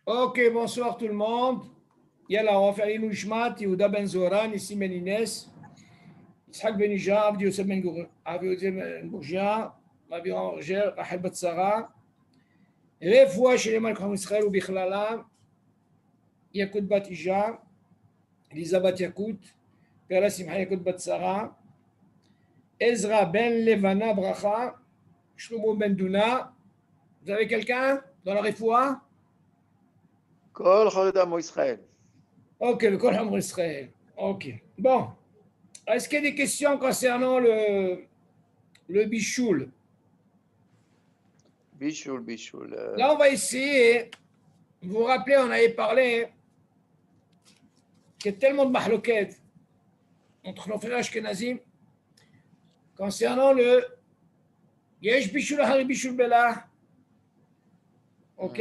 Ok, bonsoir tout le monde. Yalla, on va faire Ilou Ishmat, Yehuda Ben Zoran, Nissim Ben Inès, Yitzhak Ben Ija, Avdi Yosef Ben Bourgia, Rabbi Roger, Rachel Bat Sarah, רפואה שלמה לכלל ישראל ובכללם, יקוד בת אישה, ליזה בת יקוד, פרלה שמחה יקוד בת שרה, עזרא בן לבנה ברכה, שלמה בן דונה. Vous avez quelqu'un dans la refoua? כל חולד עמו ישראל. Ok, le Kol Hamor Israël. Ok. Bon. Est-ce qu'il y a des questions concernant le bichoul? בישול. Là, on va essayer. Vous vous rappelez, on avait parlé qu'il y a tellement de mahloket entre nos frères ashkenazim concernant le Yesh bichoul hari bichoul bela. Ok?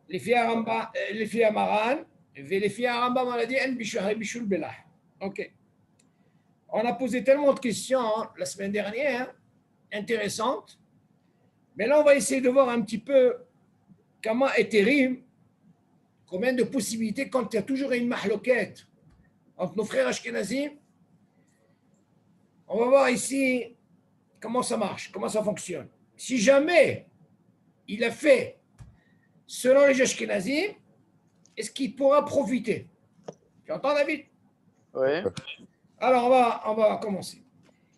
Les filles à Maran, et les filles à Rambam, on a dit en bichoul hari bichoul bela. Ok. On a posé tellement de questions la semaine dernière, intéressantes. Mais là, on va essayer de voir un petit peu comment est terrible, combien de possibilités quand il y a toujours une mahloquette entre nos frères ashkenazim. On va voir ici comment ça marche, comment ça fonctionne. Si jamais il a fait selon les ashkenazim, est-ce qu'il pourra profiter? Tu entends, David? Oui. Alors, on va commencer.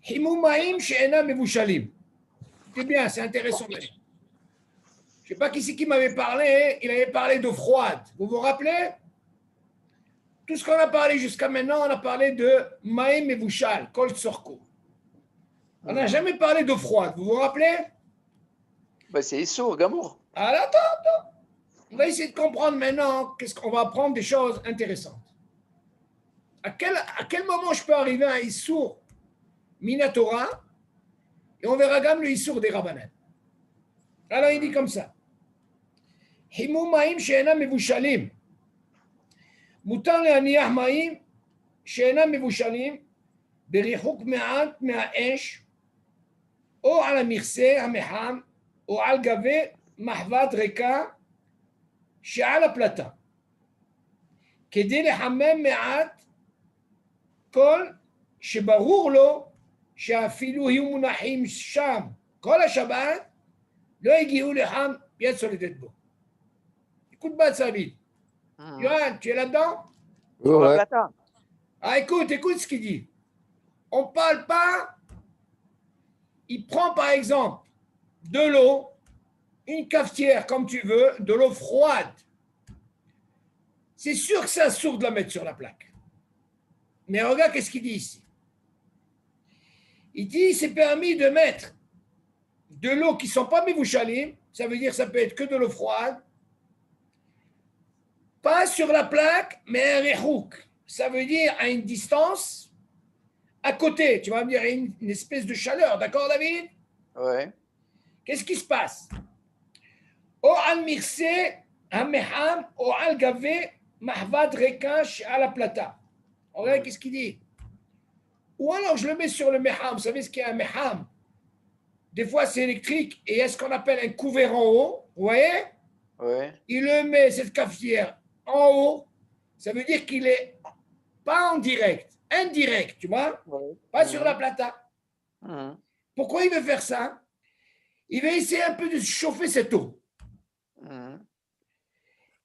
Himoumaïm she'ena mevushalim. C'est bien, c'est intéressant. Je ne sais pas qui c'est qui m'avait parlé, il avait parlé d'eau froide. Vous vous rappelez? Tout ce qu'on a parlé jusqu'à maintenant, on a parlé de Maïm et Bouchal, Kol Tsorko. On n'a jamais parlé d'eau froide, vous vous rappelez? Ben, c'est Issour, Gamour. Alors, attends. On va essayer de comprendre maintenant qu'est-ce qu'on va apprendre des choses intéressantes. À quel moment je peux arriver à un Issour Minatora et on verra gamme le Issour des Rabbanan. Alors, il dit comme ça. Himou Maïm she'ena mevushalim. מותר להניח מים שאינם מבושלים בריחוק מעט מהאש או על המכסה המחם או על גבי מחבת ריקה שעל הפלטה כדי לחמם מעט כל שברור לו שאפילו יהיו מונחים שם כל השבת לא הגיעו לחם יד סולדת בו. écoute pas ça vite. Yohan, tu es là-dedans? Sur la plata. Ah, écoute ce qu'il dit. On ne parle pas. Il prend par exemple de l'eau, une cafetière comme tu veux, de l'eau froide. C'est sûr que c'est sourd de la mettre sur la plaque. Mais regarde qu'est-ce qu'il dit ici. Il dit c'est permis de mettre de l'eau qui ne sont pas mevushalim, ça veut dire ça peut être que de l'eau froide. Pas sur la plaque, mais un rehouk. Ça veut dire à une distance, à côté. Tu vas me dire une espèce de chaleur, d'accord, David? Oui. Qu'est-ce qui se passe? Ou al mirse, al meham, ou al gavé, mahvad rekash à la plata. Regarde, qu'est-ce qu'il dit? Ou alors je le mets sur le meham. Vous savez ce qu'est un meham? Des fois, c'est électrique et il y a ce qu'on appelle un couvert en haut. Vous voyez? Oui. Il le met, cette cafetière, en haut. Ça veut dire qu'il est pas en direct, indirect, tu vois? Oui. Pas sur la plata. Mhm. Pourquoi il veut faire ça? Il veut essayer un peu de chauffer cette eau. Mhm.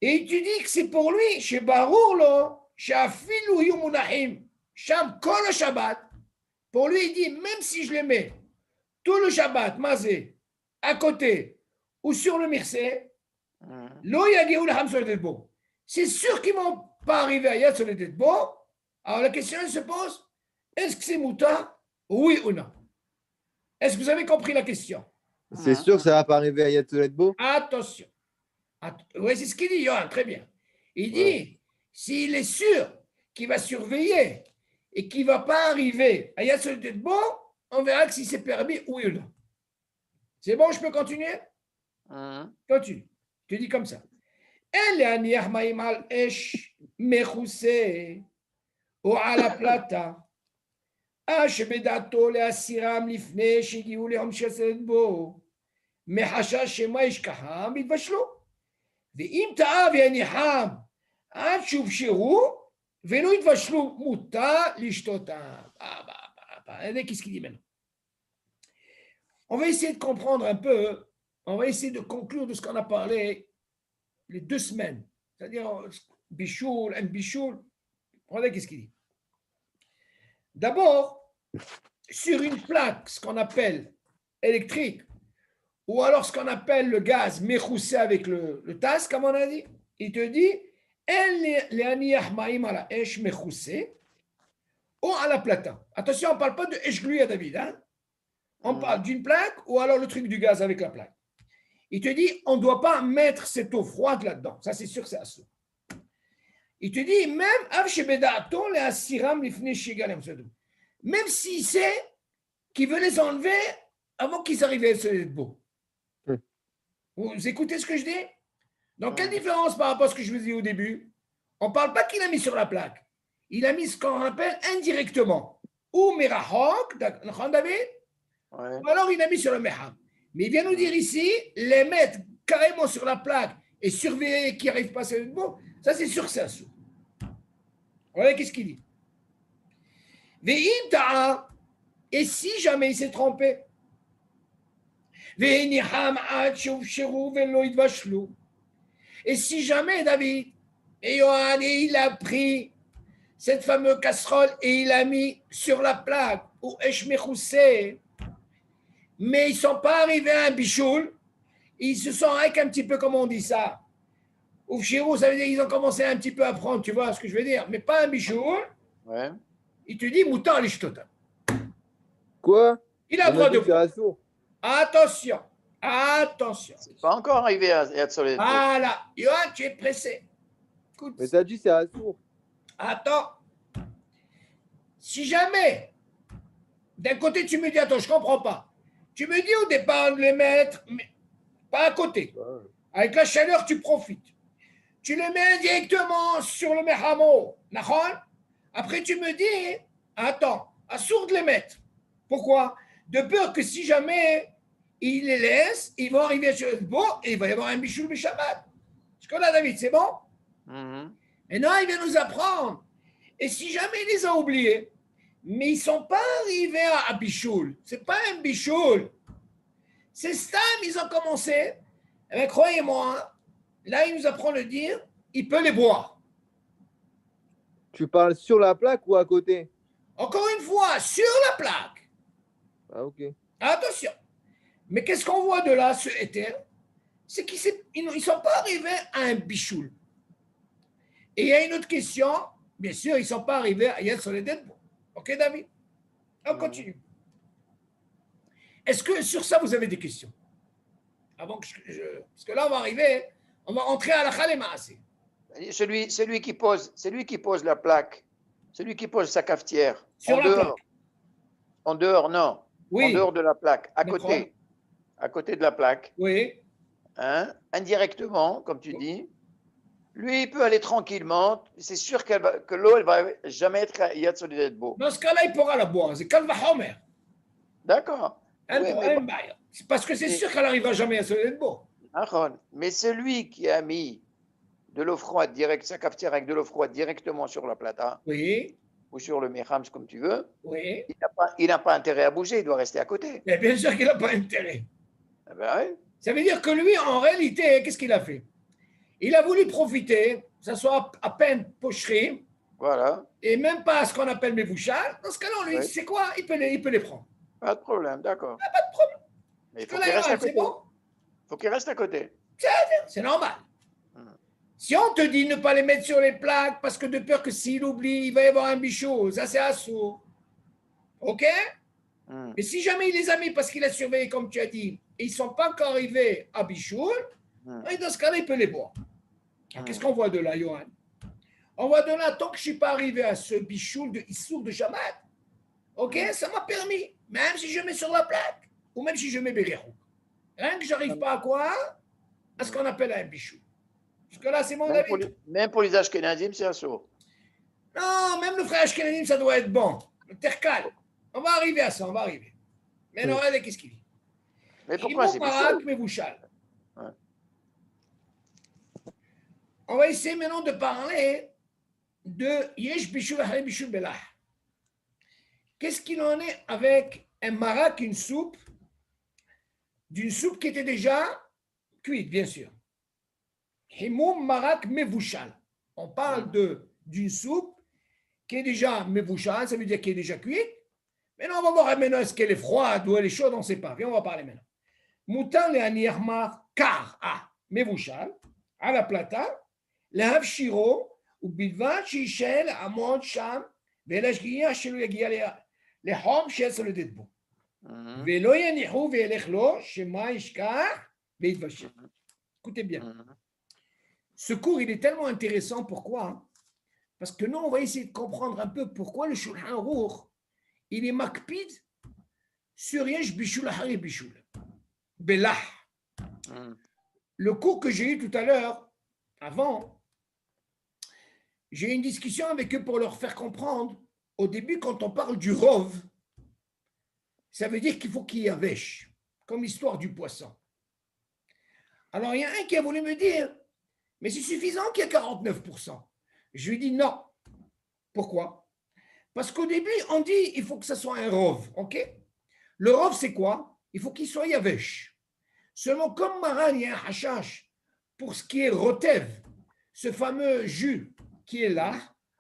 Et tu dis que c'est pour lui, chez Barour, là, chez Afilou Yumunahim, Sham Kol Shabbat. Pour lui, il dit, même si je les mets tout le Shabbat, Mazé, à côté, ou sur le Mirsé, Lo Yagiou le Hamsol Dedbo. C'est sûr qu'ils ne vont pas arriver à Yatsol Dedbo. Alors la question elle se pose, est-ce que c'est Mouta? Oui ou non? Est-ce que vous avez compris la question? C'est sûr que ça ne va pas arriver à Yatsoletbo? Attention. Oui, c'est ce qu'il dit, Johan, très bien. Il dit, Ouais. s'il est sûr qu'il va surveiller et qu'il ne va pas arriver à Yatsol Dedbo, on verra que si c'est permis, oui ou non. C'est bon, je peux continuer? Continue. Tu dis comme ça. Elle est aniach maïm al esh mechoussé ou à la plata. שבדעתו להסירם לפני שהגיעו ליום שעשרת בו, מחשש שמא ישכחם, יתבשלו. ואם טעה והניחם עד שהובשרו, ולא יתבשלו, מותר לשתותם. Regardez qu'est-ce qu'il dit maintenant. On va essayer de comprendre un peu, on va essayer de conclure de ce qu'on a parlé les 2 semaines. C'est-à-dire, bichoul, un bichoul. Regardez qu'est-ce qu'il dit. D'abord, sur une plaque, ce qu'on appelle électrique, ou alors ce qu'on appelle le gaz méchoussé avec le tas, comme on a dit, il te dit, ou à la plata. Attention, on ne parle pas de Eshglui à David. Hein? On parle d'une plaque ou alors le truc du gaz avec la plaque. Il te dit, on ne doit pas mettre cette eau froide là-dedans. Ça, c'est sûr, c'est assaut. Il te dit, même s'il sait qu'il veut les enlever avant qu'ils arrivent à se beau. Vous écoutez ce que je dis? Donc, quelle différence par rapport à ce que je vous dis au début? On ne parle pas qu'il a mis sur la plaque. Il a mis ce qu'on appelle indirectement. Ou Mirahok, David? Ouais. Ou alors il a mis sur le Meham. Mais il vient nous dire ici, les mettre carrément sur la plaque et surveiller qu'ils n'arrivent pas à se beau, ça c'est sûr que c'est un sou. Voilà qu'est-ce qu'il dit. Et si jamais il s'est trompé, et si jamais David et Yohan, il a pris cette fameuse casserole et il l'a mis sur la plaque ou Eshmechoussé, mais ils ne sont pas arrivés à un bichoul, ils se sont avec un petit peu, comme on dit ça. Ou Chirou, ça veut dire qu'ils ont commencé un petit peu à prendre, tu vois ce que je veux dire, mais pas un bichoul. Ouais. Il te dit Moutar l'ishtota. Quoi? Il a le droit de boire. Sourd. Attention, attention. C'est pas encore arrivé à Yatsolet. Voilà, Yohan, tu es pressé. Écoute. Mais t'as dit c'est à sourd. Attends. Si jamais, d'un côté, tu me dis, attends, je ne comprends pas. Tu me dis au départ de les mettre, mais pas à côté. Ouais. Avec la chaleur, tu profites. Tu le mets directement sur le Mehamo. Après, tu me dis, attends, à sourd de les mettre. Pourquoi? De peur que si jamais il les laisse, ils vont arriver sur le beau et il va y avoir un bichou le Shabbat. Est-ce qu'on a, David? C'est bon? Et non, il vient nous apprendre. Et si jamais il les a oubliés, mais ils ne sont pas arrivés à Bichoul. Ce n'est pas un Bichoul. C'est Stam, ils ont commencé. Eh bien, croyez-moi, là, il nous apprend à dire, il peut les boire. Tu parles sur la plaque ou à côté? Encore une fois, sur la plaque. Ah, ok. Attention. Mais qu'est-ce qu'on voit de là, ce éther? C'est qu'ils ne sont pas arrivés à un Bichoul. Et il y a une autre question. Bien sûr, ils ne sont pas arrivés à Yad Soledet. Ok, David? On continue. Est-ce que sur ça, vous avez des questions? Avant que parce que là, on va arriver, on va entrer à la Khalemaase. Celui qui pose la plaque, celui qui pose sa cafetière, Sur la plaque. En dehors, non. Oui. En dehors de la plaque, à côté de la plaque. Oui. Hein, indirectement, comme tu dis. Lui, il peut aller tranquillement. C'est sûr que l'eau, elle va jamais être à Yad Soledet Bo. Dans ce cas-là, il pourra la boire. C'est Kalva Homer. D'accord. C'est parce que c'est sûr qu'elle n'arrivera jamais à Soledet Bo. Mais celui qui a mis de l'eau froide direct, sa cafetière avec de l'eau froide directement sur la plata, oui, ou sur le mechams, comme tu veux, oui, il n'a pas intérêt à bouger, il doit rester à côté. Mais bien sûr qu'il n'a pas intérêt. Ah ben oui. Ça veut dire que lui, en réalité, qu'est-ce qu'il a fait? Il a voulu profiter, que ce soit à peine pocherie, voilà. Et même pas ce qu'on appelle mes bouchards. Dans ce cas-là, lui, c'est quoi? Il peut les prendre. Pas de problème, d'accord. Ah, pas de problème. Mais il faut qu'il reste à côté. Bon, faut qu'il reste à côté. C'est normal. Si on te dit ne pas les mettre sur les plaques parce que de peur que s'il oublie, il va y avoir un bichot, ça c'est assaut. OK? Mais si jamais il les a mis parce qu'il a surveillé, comme tu as dit, et ils ne sont pas encore arrivés à bichot, dans ce cas-là, il peut les boire. Qu'est-ce qu'on voit de là, Johan? On voit de là, tant que je ne suis pas arrivé à ce bichou de Issour de Shabbat, OK, ça m'a permis, même si je mets sur la plaque, ou même si je mets Berérou. Rien que je n'arrive pas à quoi? À ce qu'on appelle un bichou. Parce que là, c'est mon avis. Même pour les Ashkenazim, c'est assaut. Non, même le frère Ashkenazim, ça doit être bon. Le tercal. On va arriver à ça, on va arriver. Mais non, regardez, qu'est-ce qu'il dit? Mais pourquoi c'est bichou? Mais vous On va essayer maintenant de parler de Yesh Bishul Ahari Bishul Belah. Qu'est-ce qu'il en est avec un marak, une soupe, d'une soupe qui était déjà cuite, bien sûr. Himoum marak mevushal. On parle d'une soupe qui est déjà mevushal, ça veut dire qu'elle est déjà cuite. Maintenant, on va voir maintenant est-ce qu'elle est froide ou elle est chaude, on ne sait pas. Viens, on va parler maintenant. Moutan le aniyahmar kar mevushal, à la plata, להב שירו, ובלבד שישאל עמוד שם, ולהשגיח שלא יגיע לחום שעשר לדד בו. ולא יניחו וילך לו, שמה ישכח ויתבשל. Écoutez bien. Ce cours, il est tellement intéressant. Pourquoi? Parce que nous, on va essayer de comprendre un peu pourquoi le Shulchan Aruch, il est makpid sur Yesh Bishul Ahari Bishul. Belah. Le cours que j'ai eu tout à l'heure, avant, j'ai eu une discussion avec eux pour leur faire comprendre. Au début, quand on parle du rov, ça veut dire qu'il faut qu'il y ait avèche, comme l'histoire du poisson. Alors, il y a un qui a voulu me dire, mais c'est suffisant qu'il y ait 49%. Je lui dis non. Pourquoi? Parce qu'au début, on dit il faut que ça soit un rov, ok? Le rov, c'est quoi? Il faut qu'il soit avèche. Seulement, comme Maran, il y a un hashash pour ce qui est rotev, ce fameux jus qui est là,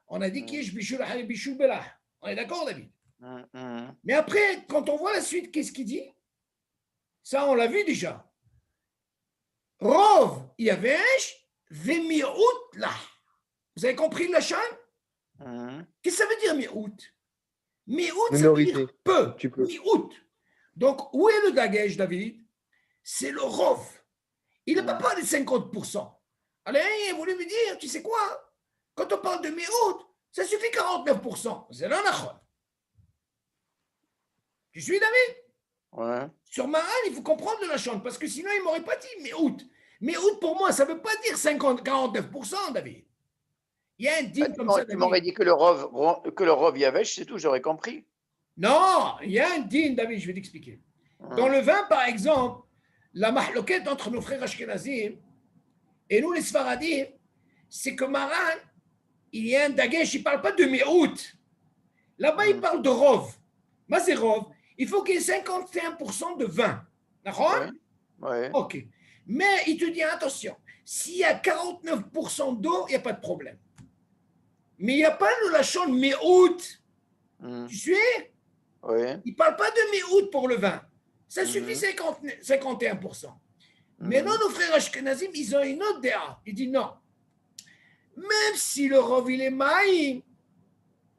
on a dit qu'il est bishul ahari bishul belah. On est d'accord, David? Mais après, quand on voit la suite, qu'est-ce qu'il dit? Ça, on l'a vu déjà. Rov, yavesh, vemi'ut là. Vous avez compris la chaîne? Qu'est-ce que ça veut dire mi'ut? Mi'ut, ça veut dire peu. Mi'ut. Donc, où est le dagesh, David? C'est le rov. Il ne peut pas de 50%. Alors, il a voulu me dire, tu sais quoi? Quand on parle de mi'ut, ça suffit 49%. C'est l'anachon. Tu suis, David? Ouais. Sur Maran, il faut comprendre de la chante, parce que sinon, il ne m'aurait pas dit mi'ut. Mi'ut, pour moi, ça ne veut pas dire 49%, David. Il y a un din comme ça. Tu m'aurais dit que le rov yavesh, c'est tout, j'aurais compris. Non, il y a un din, David, je vais t'expliquer. Dans le vin, par exemple, la mahloquette entre nos frères ashkenazim et nous, les sfaradim, c'est que Maran, il y a un dagesh, il ne parle pas de mi'ut. Là-bas, il parle de rov. Mais c'est rov. Il faut qu'il y ait 51% de vin. D'accord? Ouais. Ok. Mais il te dit, attention, s'il y a 49% d'eau, il n'y a pas de problème. Mais il n'y a pas le lachon mi'ut. Tu suis? Ouais. Il ne parle pas de mi'ut pour le vin. Ça suffit 51%. Mais non, nos frères ashkenazim, ils ont une autre déa. Ils disent non. Même si le rov, il est maïm,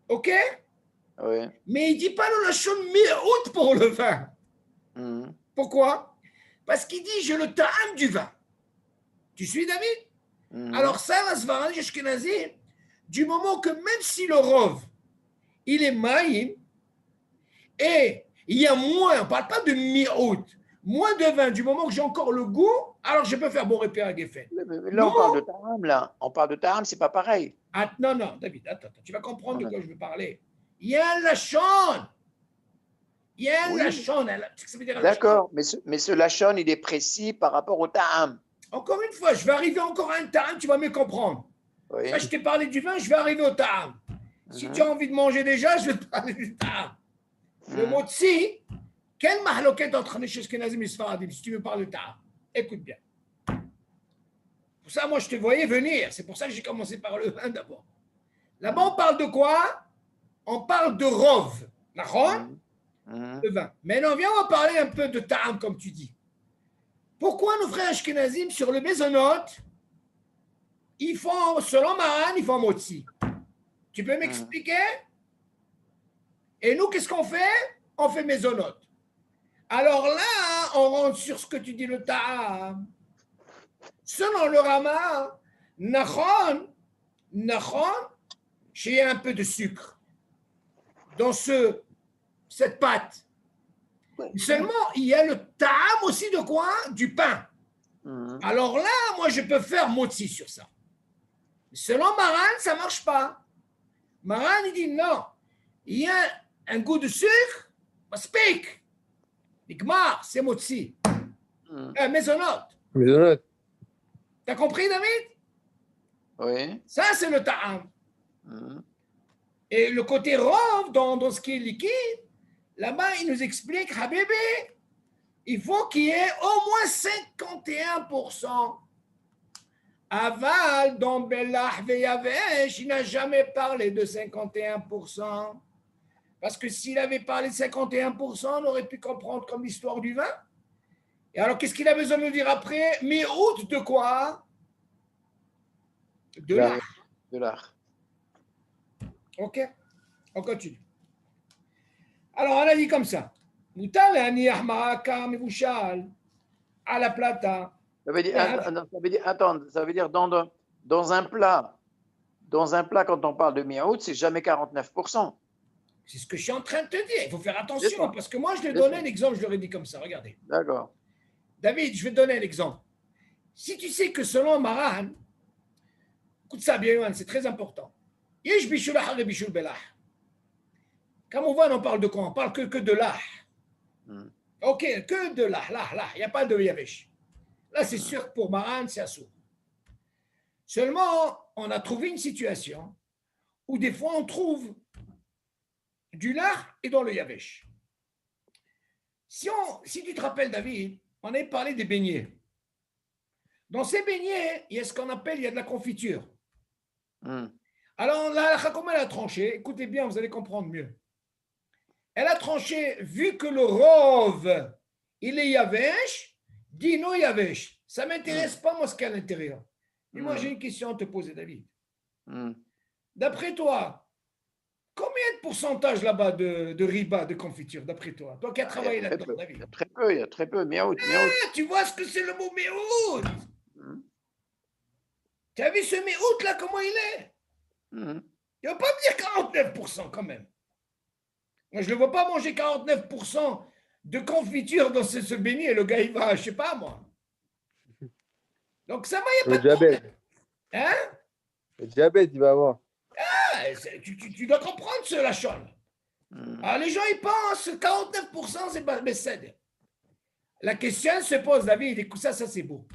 ok? Ouais. Mais il ne dit pas le lachon mi'ut pour le vin. Pourquoi? Parce qu'il dit, j'ai le ta'am du vin. Tu suis, David? Alors ça, la Svaradi ashkenazim, du moment que même si le rov, il est maïm, et il y a moins, on ne parle pas de mi'ut, moins de vin, du moment que j'ai encore le goût, alors je peux faire bon repère à Geffen. Là, on parle de ta'am, là. On parle de ta'am, c'est pas pareil. Non, David, attends, tu vas comprendre de quoi je veux parler. Il y a un lachon. Il y a un lachon. D'accord, mais ce lachon, il est précis par rapport au ta'am. Encore une fois, je vais arriver encore à un ta'am, tu vas mieux comprendre. Oui. Là, je t'ai parlé du vin, je vais arriver au ta'am. Si tu as envie de manger déjà, je vais te parler du ta'am. Le mot tsi, quelle mahloquette entre les Ashkenazim et Sfaradim, si tu me parles de ta'am? Écoute bien. Pour ça, moi, je te voyais venir. C'est pour ça que j'ai commencé par le vin d'abord. Là-bas, on parle de quoi? On parle de rov. D'accord? Le vin. Maintenant, viens, on va parler un peu de ta'am, comme tu dis. Pourquoi nos frères Ashkenazim, sur le Mezonot, ils font, selon Maran, ils font motzi? Tu peux m'expliquer? Et nous, qu'est-ce qu'on fait? On fait Mezonot. Alors là, on rentre sur ce que tu dis, le ta'am. Selon le Rama, Nachon, j'ai un peu de sucre dans cette pâte. Seulement, il y a le ta'am aussi de quoi? Du pain. Alors là, moi, je peux faire motzi sur ça. Selon Maran, ça ne marche pas. Maran, il dit non. Il y a un goût de sucre, speak. Nikmar, c'est motzi. Maisonnot. Maisonnot. T'as compris, David? Oui. Ça, c'est le ta'am. Mhm. Et le côté rov, dans ce qui est liquide, là-bas, il nous explique, Habibi, il faut qu'il y ait au moins 51%. Aval, dans Bellah Veyavesh, il n'a jamais parlé de 51%. Parce que s'il avait parlé de 51%, on aurait pu comprendre comme l'histoire du vin. Et alors, qu'est-ce qu'il a besoin de nous dire après? Mais route de quoi? De l'art. De l'art. Ok? On continue. Alors, on a dit comme ça. Moutal aniyah maraka mivouchal à la plata. Ça veut dire, attends, ça veut dire dans un plat, quand on parle de miaout, c'est jamais 49%. C'est ce que je suis en train de te dire. Il faut faire C'est attention ça. parce que moi, je lui ai C'est donné ça. l'exemple, je leur ai dit comme ça. Regardez. D'accord. David, je vais te donner l'exemple. Si tu sais que selon Maran, écoute ça bien, Yohan, c'est très important. Yesh bishul ahar et bishul belah. Comme on voit, on parle de quoi? On parle que de l'ah. Mhm. Ok, que de l'ah. Il n'y a pas de yavesh. Là, c'est Mhm. sûr que pour Maran, c'est assourd. Seulement, on a trouvé une situation où des fois, on trouve du lard et dans le yavesh. Si tu te rappelles, David, on avait parlé des beignets. Dans ces beignets, il y a ce qu'on appelle, il y a de la confiture. Mhm. Alors, la comment elle a tranché? Écoutez bien, vous allez comprendre mieux. Elle a tranché, vu que le rove, il est yavesh, dit non yavesh. Ça ne m'intéresse pas, moi, ce qu'il y a à l'intérieur. Mais moi, j'ai une question à te poser, David. Mhm. D'après toi, combien de pourcentage là-bas de riba, de confiture, d'après toi? Toi qui as travaillé là-dedans, David. Il y a très peu, il y a très peu. Miaout. Ah, tu vois ce que c'est le mot méout? Mhm. Tu as vu ce méout là, comment il est? Mhm. Il ne va pas me dire 49% quand même. Moi, je ne le vois pas manger 49% de confiture dans ce beignet. Le gars, il va, je ne sais pas moi. Donc ça va, il n'y a Le pas de diabète. problème. Hein? Le diabète, il va avoir. Ah, tu dois comprendre ce lachon. Mhm. Alors les gens, ils pensent que 49%, c'est pas Bessed. La question se pose, David, écoute ça c'est beau.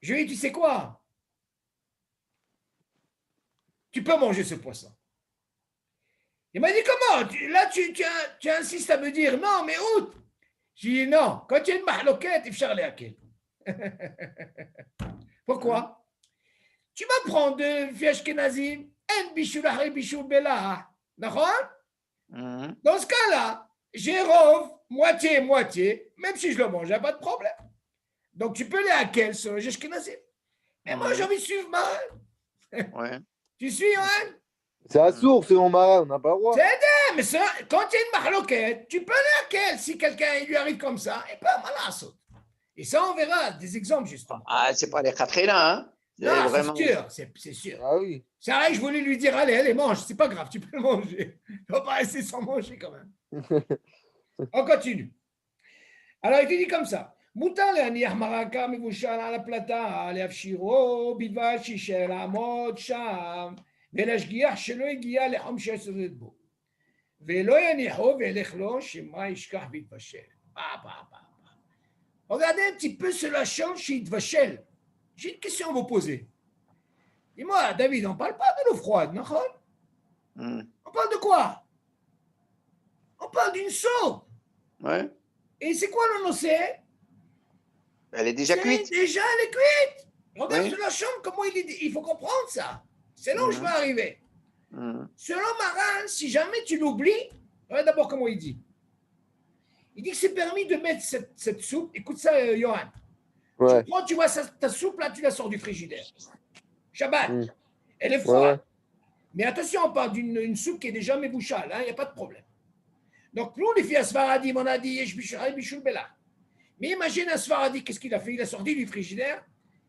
Je lui dis, tu sais quoi? Tu peux manger ce poisson. Il m'a dit, comment? Là, tu insistes à me dire, non, mais où? J'ai dit, non, quand il y a une mahloquette, il faut charler à quel. Pourquoi? Tu vas prendre de fièche kenazim, en bichou lahri bichou belah. D'accord? Mhm. Dans ce cas-là, j'ai rove, moitié, même si je le mange, il n'y a pas de problème. Donc, tu peux les hacker sur le Jeshkenazim. Mais moi, j'ai envie de suivre Maran. Ouais. Tu suis, Yohan? C'est à sourd, selon Marat, on n'a pas le droit. Mais ça, quand il y a une mahloquette, tu peux les hacker. Si quelqu'un il lui arrive comme ça, il peut mal saute. Et ça, on verra des exemples, justement. Ah, c'est pas les khatrina, hein? Non, C'est vraiment. c'est sûr. Ah oui. C'est vrai, je voulais lui dire, allez, mange, c'est pas grave, tu peux le manger. Tu ne vas pas rester sans manger quand même. On continue. Alors, il te dit comme ça. מותר להניח מרקה מבושל על הפלטה, להפשירו בלבד שישאר לעמוד שם, ולהשגיח שלא הגיע לחום שיסודד בו. ולא יניחו וילך לו, שמה ישכח ויתבשל. Regardez un petit peu cela change chez Yitbashel. J'ai une question à vous poser. Dis-moi, David, on ne parle pas de l'eau froide, non? Mhm. On parle de quoi? On parle d'une sauce. Ouais. Et c'est quoi le nocé? Elle est déjà cuite. Déjà, elle est cuite. Regarde Oui. sur la chambre, comment il faut comprendre ça. C'est là où je veux arriver. Mhm. Selon Maran, si jamais tu l'oublies, regarde d'abord comment il dit. Il dit que c'est permis de mettre cette soupe. Écoute ça, Johan. Ouais. Tu prends, tu vois ta soupe, là, tu la sors du frigidaire. Shabbat. Mm. Elle est froide. Ouais. Mais attention, on parle d'une soupe qui est déjà mébouchale, il n'y a pas de problème. Donc, nous, les filles à Sfaradi, on a dit, Yesh Bishul Bela. Mais imagine un Sfaradi, qu'est-ce qu'il a fait? Il a sorti du frigidaire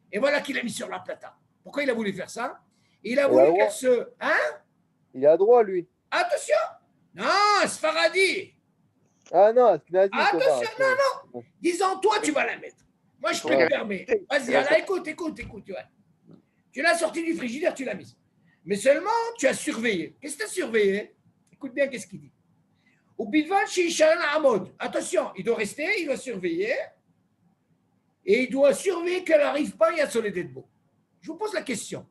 et voilà qu'il a mis sur la plata. Pourquoi il a voulu faire ça? Il a voulu qu'elle se. Hein? Il a droit, lui. Attention! Non, Sfaradi! Ah non, Askenazi, Attention, non. Disons, toi, tu vas la mettre. Moi, je te le permets. Vas-y, alors, écoute. Ouais. Tu l'as sorti du frigidaire, tu l'as mise. Mais seulement, tu as surveillé. Qu'est-ce que tu as surveillé? Écoute bien, qu'est-ce qu'il dit? Au bilvan, attention, il doit rester, il doit surveiller. Et il doit surveiller qu'elle n'arrive pas, il y a Soledad Beau. Je vous pose la question.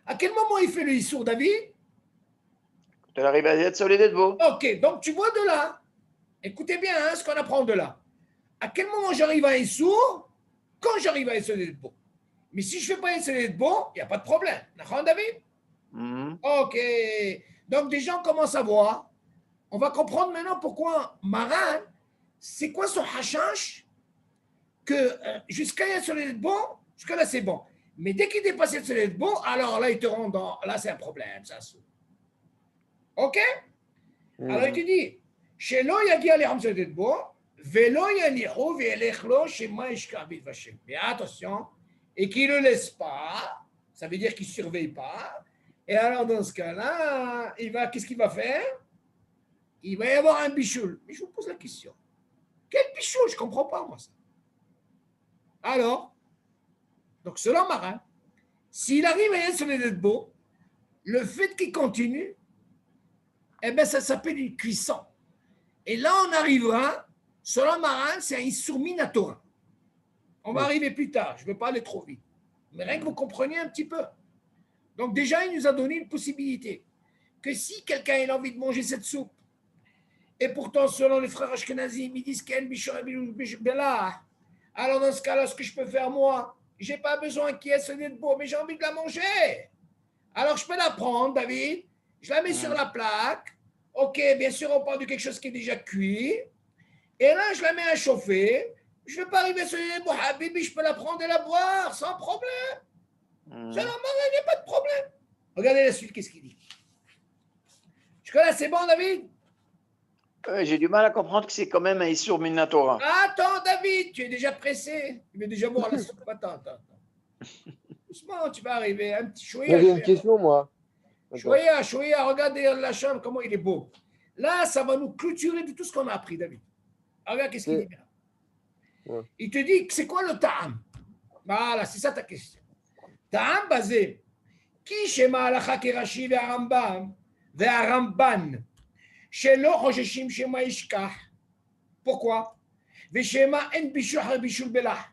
À quel moment il fait le Issour, David? Tu arrives à être solide de beau. Ok, donc tu vois de là. Écoutez bien ce qu'on apprend de là. À quel moment j'arrive à Issour? Quand j'arrive à Issour d'être beau. Mais si je ne fais pas Issour d'être beau, il n'y a pas de problème. D'accord, David? Ok. Donc, des gens commencent à voir. On va comprendre maintenant pourquoi Maran, c'est quoi son hashash que jusqu'à Issour d'être bon, jusqu'à là, c'est bon. Mais dès qu'il dépasse Issour d'être bon, alors là, il te rend dans. Là, c'est un problème, ça. Ok? Alors, il te dit, chez l'eau, il y a les Hamza d'être bon. Vélo yanichou v'yelechlo shema yishkar b'Hashem. Mais attention, et qu'il ne le laisse pas, ça veut dire qu'il ne surveille pas. Et alors, dans ce cas-là, qu'est-ce qu'il va faire? Il va y avoir un bichoul. Mais je vous pose la question. Quel bichoul? Je ne comprends pas, moi, ça. Alors, donc, selon Marin, s'il arrive à être sur les beau, le fait qu'il continue, eh bien, ça s'appelle une cuisson. Et là, on arrivera. Selon Maran, c'est un Issour Minatora. On va arriver plus tard, je ne vais pas aller trop vite. Mais rien que vous compreniez un petit peu. Donc déjà, il nous a donné une possibilité. Que si quelqu'un a envie de manger cette soupe, et pourtant, selon les frères Ashkenazim, ils disent qu'il y a une bichon, alors dans ce cas-là, ce que je peux faire moi, je n'ai pas besoin qu'il y ait ce nez de beau, mais j'ai envie de la manger. Alors je peux la prendre, David, je la mets sur la plaque. Ok, bien sûr, on parle de quelque chose qui est déjà cuit. Et là, je la mets à chauffer. Je ne vais pas arriver sur les Habibi, je peux la prendre et la boire sans problème. C'est normal, il n'y a pas de problème. Regardez la suite, qu'est-ce qu'il dit. Jusque-là, c'est bon, David? J'ai du mal à comprendre que c'est quand même un Issour Minatora. Attends, David, tu es déjà pressé. Tu veux déjà boire la soupe. Attends. Doucement, tu vas arriver. Un petit chouïa. J'ai une question, moi. Chouïa, regardez la chambre, comment il est beau. Là, ça va nous clôturer de tout ce qu'on a appris, David. Regarde, qu'est-ce qu'il dit bien. Ouais. Il te dit, c'est quoi le ta'am? Voilà, c'est ça ta question. Ta'am basé. Qui shema halacha kerashi ve'arambam ve'aramban shelo chosheshim shema yishkach. Pourquoi? Ve'shema en bishul bishul belah.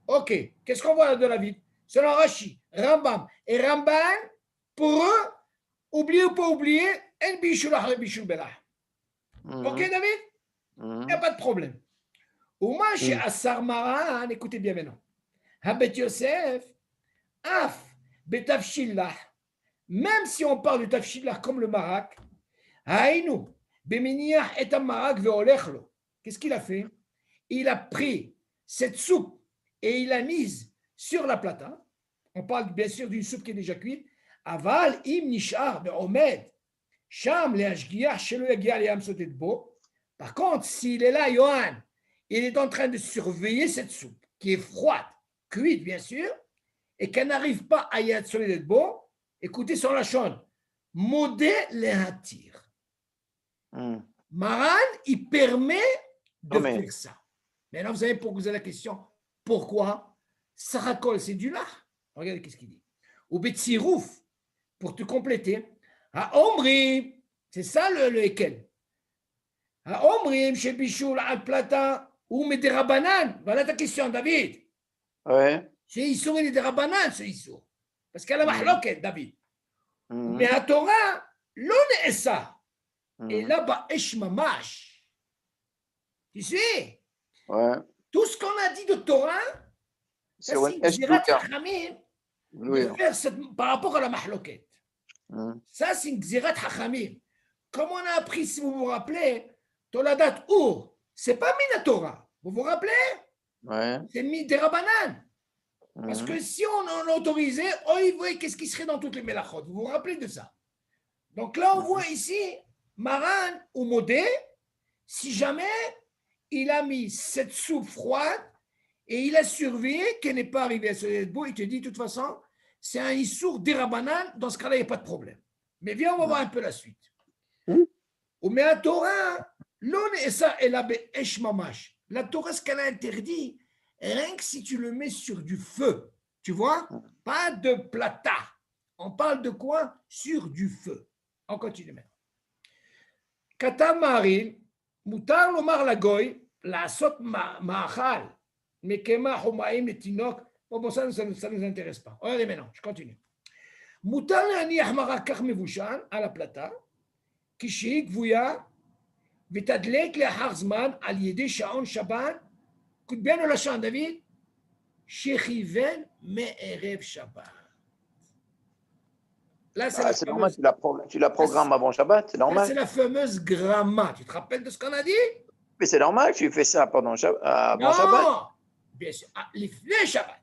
Ok, qu'est-ce qu'on voit de la vie? Selon Rashi, Rambam et Ramban, pour eux, oublier ou pas oublier, en bishul bishul belah. Ok, David? Il n'y a pas de problème. Ou moi, chez Assar Maran, écoutez bien maintenant. Habet Yosef, Af, Betafshillah, même si on parle de Tafshillah comme le Marak, Haïnou, Beminiach et Marak veolechlo. Qu'est-ce qu'il a fait? Il a pris cette soupe et il l'a mise sur la plata. On parle bien sûr d'une soupe qui est déjà cuite. Aval, im nishar, be'omed, sham le hashgiach, shelo yagia le yam sotet bo. Par contre, s'il est là, Yohan, il est en train de surveiller cette soupe, qui est froide, cuite bien sûr, et qu'elle n'arrive pas à y être solide bon. Écoutez sur la chaîne. Modé les hatir. Maran, il permet de faire ça. Maintenant, vous avez posé la question. Pourquoi? Sarakol, c'est du lard. Regardez qu'est-ce qu'il dit. Ou betsirouf, pour te compléter. À Omri, c'est ça le Ekel. À Omri, chez Bichoul, al plata, ou Mederabanan. Voilà ta question, David. Ouais. C'est Issour et Mederabanan, ce Issour. Parce qu'elle a mahloket, David. Mais à Torah, l'on est ça. Et là-bas, Esh Mamash. Tu sais, tout ce qu'on a dit de Torah, c'est Gzirat Hachamim de faire par rapport à la mahloket. Ça, c'est une Gzirat Hachamim. Comme on a appris, si vous vous rappelez, Toladat Ur, c'est pas Minatora. Vous vous rappelez? C'est Miderabanan. Parce que si on autorisait, il voyait qu'est-ce qui serait dans toutes les Melachot. Vous vous rappelez de ça? Donc là, on voit ici, Maran ou Modé, si jamais il a mis cette soupe froide et il a surveillé qu'elle n'est pas arrivée à ce bout, il te dit de toute façon, c'est un Issour d'Irabanan, dans ce cas-là, il n'y a pas de problème. Mais viens, on va voir un peu la suite. Mais la Torah, l'on est ça, elle a Esh Mamash. La Torah, ce qu'elle a interdit, rien que si tu le mets sur du feu, tu vois, pas de plata. On parle de quoi? Sur du feu. On continue maintenant. Kata Maril, Moutar Lomar Lagoy, la sot Mahal, Mekema Homaim et Tinok. Bon, ça ne nous intéresse pas. Regardez maintenant, je continue. מותר להניח מרק כך מבושל על הפלטה, כשהיא גבויה, ותדלק לאחר זמן על ידי שעון שבת, כותבנו לשון דוד, שכיוון מערב שבת. Là, C'est normal, tu la programmes avant Shabbat, c'est là, normal. c'est la fameuse gramma. Tu te rappelles de ce qu'on a dit? Mais c'est normal que tu fais ça avant Shabbat. Non, bien sûr, les Shabbat.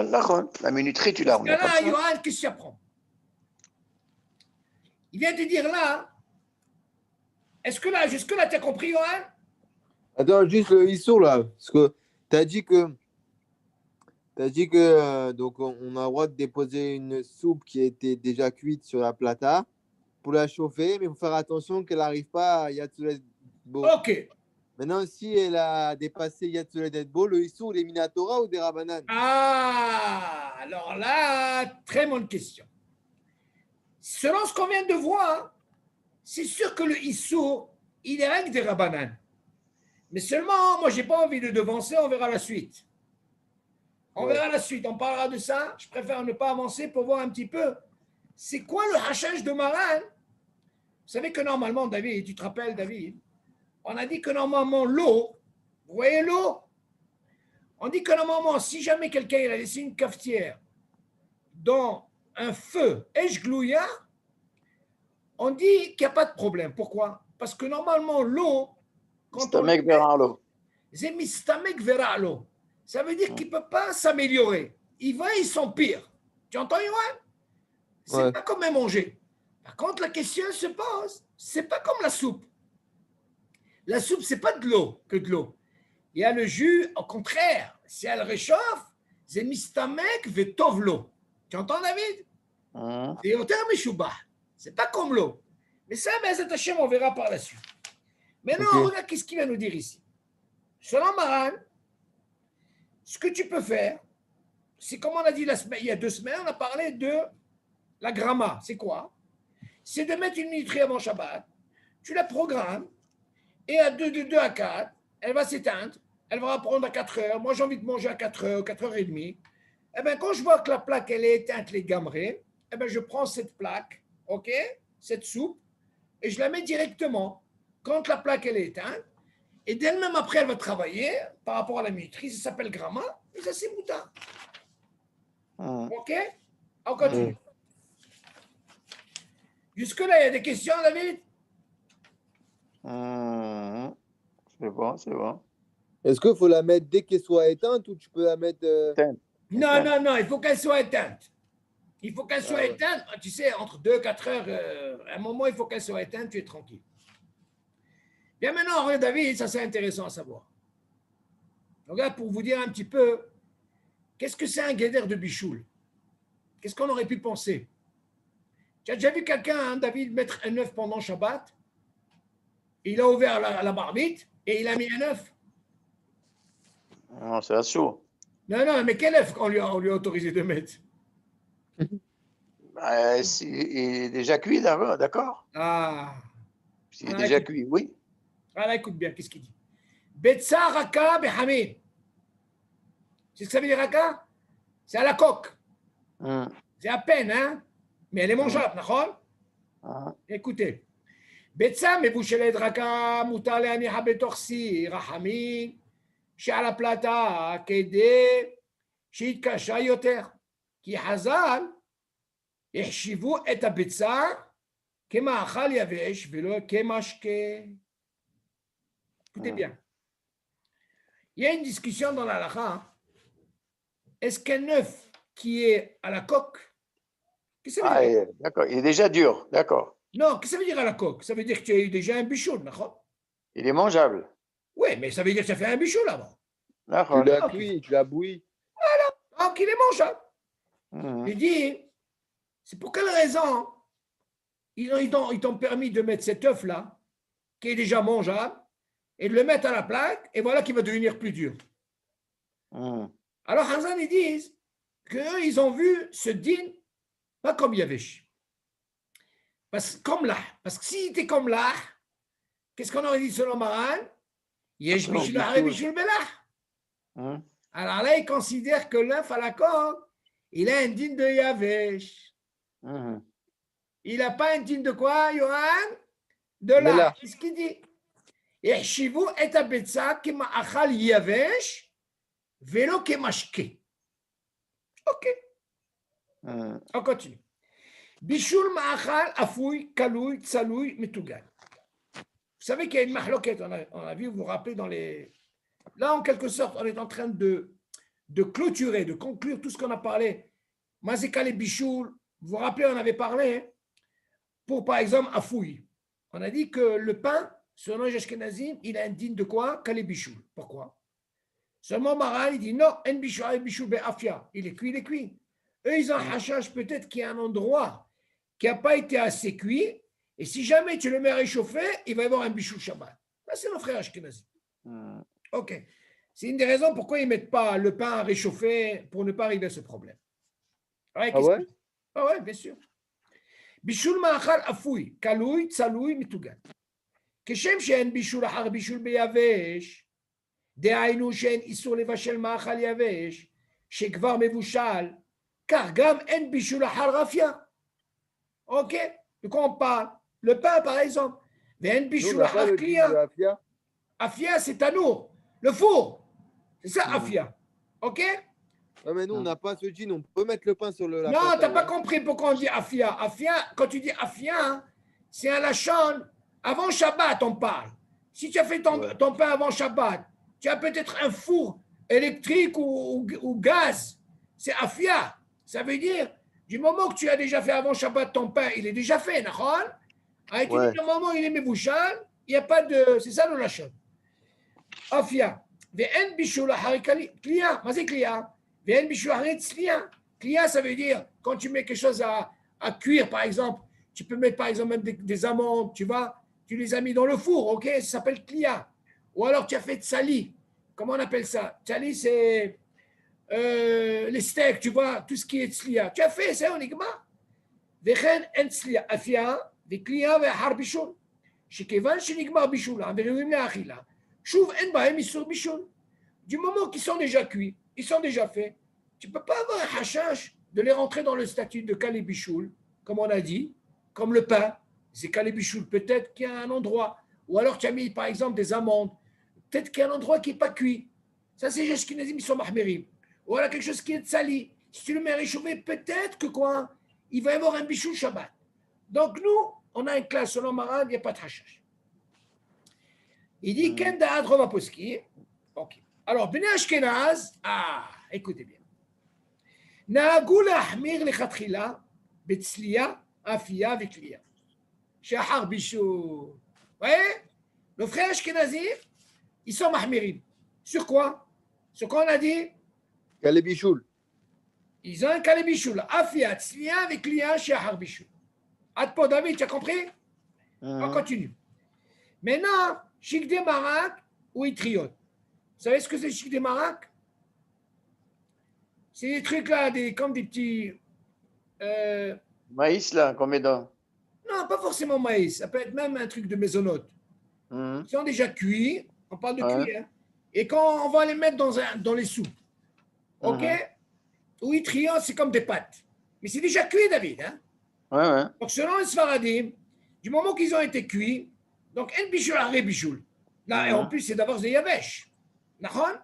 D'accord. La minuterie, tu la Parce que remets là, comme ça. Yohan, qu'est-ce que tu apprends? Il vient te dire là, est-ce que là, jusque-là, tu as compris, Yohan? Attends, juste le Issour là. Parce que tu as dit que. Donc on a le droit de déposer une soupe qui était déjà cuite sur la plata pour la chauffer, mais il faut faire attention qu'elle n'arrive pas à Yatsulet Bo. Ok. Maintenant, si elle a dépassé Yatsulet Bo, le Issour, il est Minatora ou des Rabanan? Ah, alors là, très bonne question. Selon ce qu'on vient de voir, c'est sûr que le Issour, il est avec des Rabbanan. Mais seulement, moi, je n'ai pas envie de devancer, on verra la suite. On verra la suite, on parlera de ça. Je préfère ne pas avancer pour voir un petit peu. C'est quoi le hachage de Maran? Vous savez que normalement, David, tu te rappelles, David, on a dit que normalement, l'eau, vous voyez l'eau? On dit que normalement, si jamais quelqu'un il a laissé une cafetière dans un feu Eshglouya, on dit qu'il n'y a pas de problème. Pourquoi? Parce que normalement, l'eau, quand on Stamek vers l'eau. c'est mistamek vera l'eau. Ça veut dire qu'il ne peut pas s'améliorer. Il va, il s'empire. Tu entends, Yohan? C'est pas comme un manger. Par contre, la question se pose, c'est pas comme la soupe. La soupe, c'est pas de l'eau que de l'eau. Il y a le jus, au contraire, si elle réchauffe, c'est mistamek vetov l'eau. Tu entends, David? C'est au terme chouba. C'est pas comme l'eau. Mais ça, on verra par la suite. Maintenant, regarde qu'est-ce qu'il va nous dire ici. Selon Maran, ce que tu peux faire, c'est comme on a dit il y a 2 semaines, on a parlé de la gramma. C'est quoi? C'est de mettre une minuterie avant Shabbat, tu la programmes, et de 2 à 4, elle va s'éteindre, elle va reprendre à 4 heures. Moi, j'ai envie de manger à 4 heures, 4 heures et demie. Eh bien, quand je vois que la plaque, elle est éteinte, les gamrés, eh bien, je prends cette plaque, ok, cette soupe, et je la mets directement quand la plaque, elle est éteinte. Et d'elle-même, après, elle va travailler par rapport à la minuterie. Ça s'appelle gramma, et ça, c'est mouta. OK? On continue. Jusque-là, il y a des questions, David? C'est bon. Est-ce qu'il faut la mettre dès qu'elle soit éteinte ou tu peux la mettre. Non, il faut qu'elle soit éteinte. Il faut qu'elle soit éteinte. Tu sais, entre 2 et 4 heures, à un moment, il faut qu'elle soit éteinte, tu es tranquille. Bien maintenant, regarde, David, ça c'est intéressant à savoir. Regarde, pour vous dire un petit peu, qu'est-ce que c'est un guédère de bichoul? Qu'est-ce qu'on aurait pu penser? Tu as déjà vu quelqu'un, David, mettre un œuf pendant Shabbat? Il a ouvert la marmite et il a mis un œuf. Non, c'est à chaud. Non, mais quel œuf on lui a autorisé de mettre? Il est déjà cuit, d'accord? Ah. S'il est déjà cuit, oui. Voilà, écoute bien, qu'est-ce qu'il dit? Betsa raka behamid. C'est ce que ça veut dire raka? C'est à la coque. C'est à peine, hein? Mais elle est mangeable, d'accord? Écoutez. Betsa מבושלת רכה מותר להניחה בתוך סיר רחמים שעל הפלטה כדי שיתקשה יותר. כי חז"ל החשיבו את הביצה כמאכל יבש ולא כמשקה. Écoutez bien. Il y a une discussion dans la halakha. Est-ce qu'un œuf qui est à la coque, qu'est-ce que ça veut dire? D'accord, il est déjà dur, d'accord. Non, qu'est-ce que ça veut dire à la coque? Ça veut dire que tu as eu déjà un bichon, d'accord? Il est mangeable. Oui, mais ça veut dire que ça fait un bichon là-bas. Tu l'as cuit, tu l'as bouilli. Voilà, donc il est mangeable. Je dis, c'est pour quelle raison ils t'ont permis de mettre cet œuf-là, qui est déjà mangeable, et de le mettre à la plaque, et voilà qu'il va devenir plus dur. Alors, Hazan, ils disent qu'eux, ils ont vu ce din, pas comme Yavesh. Comme là. Parce que s'il était comme là, qu'est-ce qu'on aurait dit selon Maran? Yesh bishul hare bishul belah. Alors là, ils considèrent que l'œuf à la coque, il a un din de Yavesh. Mhm. Il n'a pas un din de quoi, Yohan? De là. Mela. C'est ce qu'il dit. יחשיבו את הביצה כמאכל יבש ולא כמשקה. אוקיי. Mhm. On continue. בישול מאכל אפוי, כלוי, צלוי, מטוגן. Vous savez qu'il y a une mahloquette, on a vu, vous vous rappelez dans les... Là, en quelque sorte, on est en train de clôturer, de conclure tout ce qu'on a parlé. Mazeka les bichoul, vous vous rappelez, on avait parlé, hein, pour par exemple, afoui. On a dit que le pain, selon les Ashkenazim, il a un digne de quoi? Kalé bichoul. Pourquoi? Seulement Maral, il dit non, un bichoul be'afia. Il est cuit. Eux, ils ont un hachage, peut-être qu'il y a un endroit qui n'a pas été assez cuit. Et si jamais tu le mets à réchauffer, il va y avoir un bichoul Shabbat. Là, c'est nos frères Ashkenazim. Mhm. Ok. C'est une des raisons pourquoi ils ne mettent pas le pain à réchauffer pour ne pas arriver à ce problème. Ouais, Ah ouais? Ah ouais, bien sûr. בישול מאכל אפוי, כלוי, צלוי, מטוגן. כשם שאין בישול אחר בישול ביבש, דהיינו שאין איסור לבשל מאכל יבש, שכבר מבושל, כך גם אין בישול אחר רפיה. Ok? De quoi on parle? Le pain, par exemple. ואין Nous, on בישול n'a pas אחר le din קלייה. de Afia. Afia, c'est tanour, le four. C'est ça, Mhm. Afia. Ok? Ouais, mais nous, on n'a pas ce din. On peut mettre le pain sur la Non, plata, tu n'as pas ouais. compris pourquoi on dit Afia. Afia, quand tu dis Afia, hein, c'est un lachon. Avant Shabbat, on parle. Si tu as fait Ouais. ton pain avant Shabbat, tu as peut-être un four électrique ou gaz. C'est Afia. Ça veut dire, du moment que tu as déjà fait avant Shabbat ton pain, il est déjà fait, d'accord? Ah, et tu Ouais. dis, le moment où il est mébouchal, il n'y a pas de. C'est ça le lachon. Afia. Ve'en bishul ahari kliya. Mais c'est kliya. Ve'en bishul ahari tzliya. Kliya, ça veut dire, quand tu mets quelque chose à cuire, par exemple, tu peux mettre par exemple même des amandes, tu vois, tu les as mis dans le four, ok? Ça s'appelle kliya. Ou alors tu as fait tsali. Comment on appelle ça? Tsali, c'est les steaks, tu vois, tout ce qui est tzliya. Tu as fait ça, on y va. Ve'chen en tzliya. Afia, ve'kliya ve'ahar bishul. שכיוון שנגמר בישולם וראויים לאכילה, שוב אין בהם איסור בישול. Du moment qu'ils sont déjà cuits, ils sont déjà faits, tu ne peux pas avoir un hachash de les rentrer dans le statut de kalé bichoul, comme on a dit, comme le pain. C'est kalé bichoul, peut-être qu'il y a un endroit, ou alors tu as mis par exemple des amandes, peut-être qu'il y a un endroit qui n'est pas cuit. Ça, c'est les Ashkenazim, ils sont mahmérim. Ou alors quelque chose qui est sali. Si tu le mets à réchauffer, peut-être que quoi, il va y avoir un bichoul Shabbat. Donc nous, on a une classe selon Maran, il n'y a pas de hashash. Il dit Ken da'ad rova poski. Ok. Alors, Bnei Ashkenaz, écoutez bien. נהגו להחמיר לכתחילה בצלייה, אפייה וכלייה. שאחר בישול. Ouais? Nos frères Ashkenazim, ils sont mahmirim. Sur quoi? Sur quoi on a dit? Kalé bichoul. Ils ont un kalé bichoul. Afia, tzliya, vekliya, she'achar bichoul. Adpo, David, tu as compris? On continue. Maintenant, chic des marak ou itriot. Vous savez ce que c'est chic des marak? C'est des trucs là, comme des petits. Maïs, là, qu'on met dans. Non, pas forcément maïs. Ça peut être même un truc de maisonnote. Mhm. Ils sont déjà cuits. On parle de Ouais. cuit. Hein. Et quand on va les mettre dans les soupes, ok? Mhm. Ou itriot, c'est comme des pâtes. Mais c'est déjà cuit, David. Hein? Ouais, ouais. Donc, selon les Sfaradim, du moment qu'ils ont été cuits, donc, un bichoul, un bichoul. Là, et en plus, c'est d'abord des yavesh. D'accord?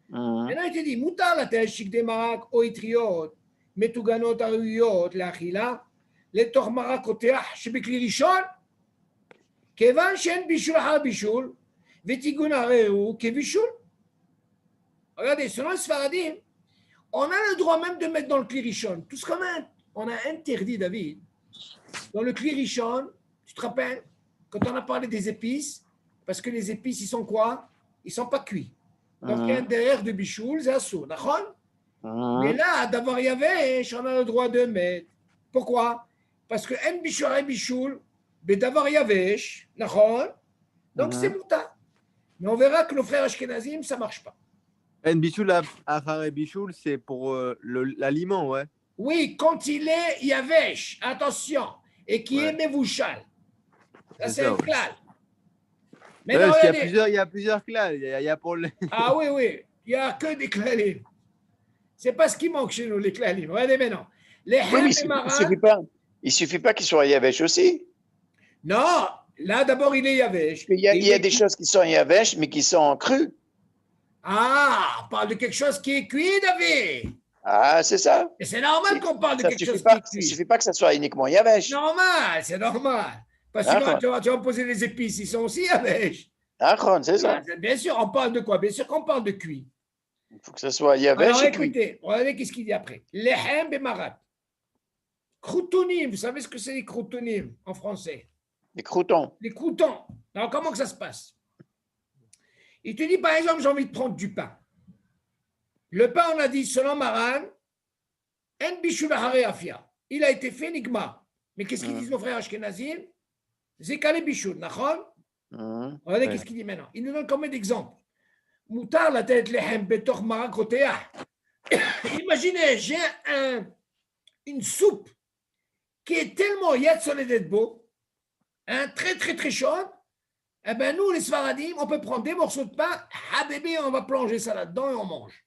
Mhm. Maintenant, il te dit, moutar la tèche, chic des marak, oitriot, metouganot, aruyot, l'achila, les tor marak, oteach, shebekli rishon, kevan shen bichoul, ha bichoul, vetigun areu, ke bichoul. Regardez, selon les Sfaradim, on a le droit même de mettre dans le klirishon. Tout ce qu'on a interdit, David, dans le klirishon, tu te rappelles, quand on a parlé des épices, parce que les épices, ils sont quoi? Ils ne sont pas cuits. Donc, il y a un derrière de bichoul, c'est assour, d'accord? Mais là, d'avoir yavesh, on a le droit de mettre. Pourquoi? Parce que un bichoul, un bichoul, mais d'avoir yavesh, d'accord? Donc, c'est mouta. Mais on verra que nos frères Ashkenazim, ça ne marche pas. En bichoul, achare bichoul, c'est pour l'aliment, ouais. Oui, quand il est yavesh, attention, et qui est mevouchal. Ça, c'est un klal. Mais non, il y a plusieurs clals. Il y a pour Ah oui, oui. Il n'y a que des klalim. C'est pas ce qui manque chez nous, les klalim. Regardez maintenant. Les Oui, mais hem et maran. il Il suffit pas qu'il soit Yavesh aussi. Non, là d'abord il est Yavesh. Il y a des choses qui sont Yavesh, mais qui sont crues. Ah, on parle de quelque chose qui est cuit, David. Ah, c'est ça. Et c'est normal qu'on parle de Ça quelque chose pas, qui est il cuit. suffit pas que ça soit uniquement Yavesh. Normal, c'est normal. Parce que tu vas poser les épices, ils sont aussi Yavesh. Achron, c'est ça. Bien sûr, on parle de quoi? Bien sûr qu'on parle de cuit. Il faut que ça soit Yavesh Alors et cuit. écoutez, regardez qu'est-ce qu'il dit après. Lehem bemarat. Croutonim, vous savez ce que c'est les croutonim en français? Les croutons. Les croutons. Alors comment que ça se passe? Il te dit par exemple, j'ai envie de prendre du pain. Le pain, on a dit, selon Maran, en bishul hare afia. Il a été fait nigma. Mais qu'est-ce qu'ils disent nos frères Ashkenazim? Zekale bishul, nachon? Regardez qu'est-ce qu'il dit maintenant. Il nous donne combien d'exemples? Moutar la tête lehem betor marak roteah. Imaginez, j'ai une soupe qui est tellement yad soledetbo, très très très chaude. Eh bien, nous, les Sfaradim, on peut prendre des morceaux de pain, bébé, on va plonger ça là-dedans et on mange.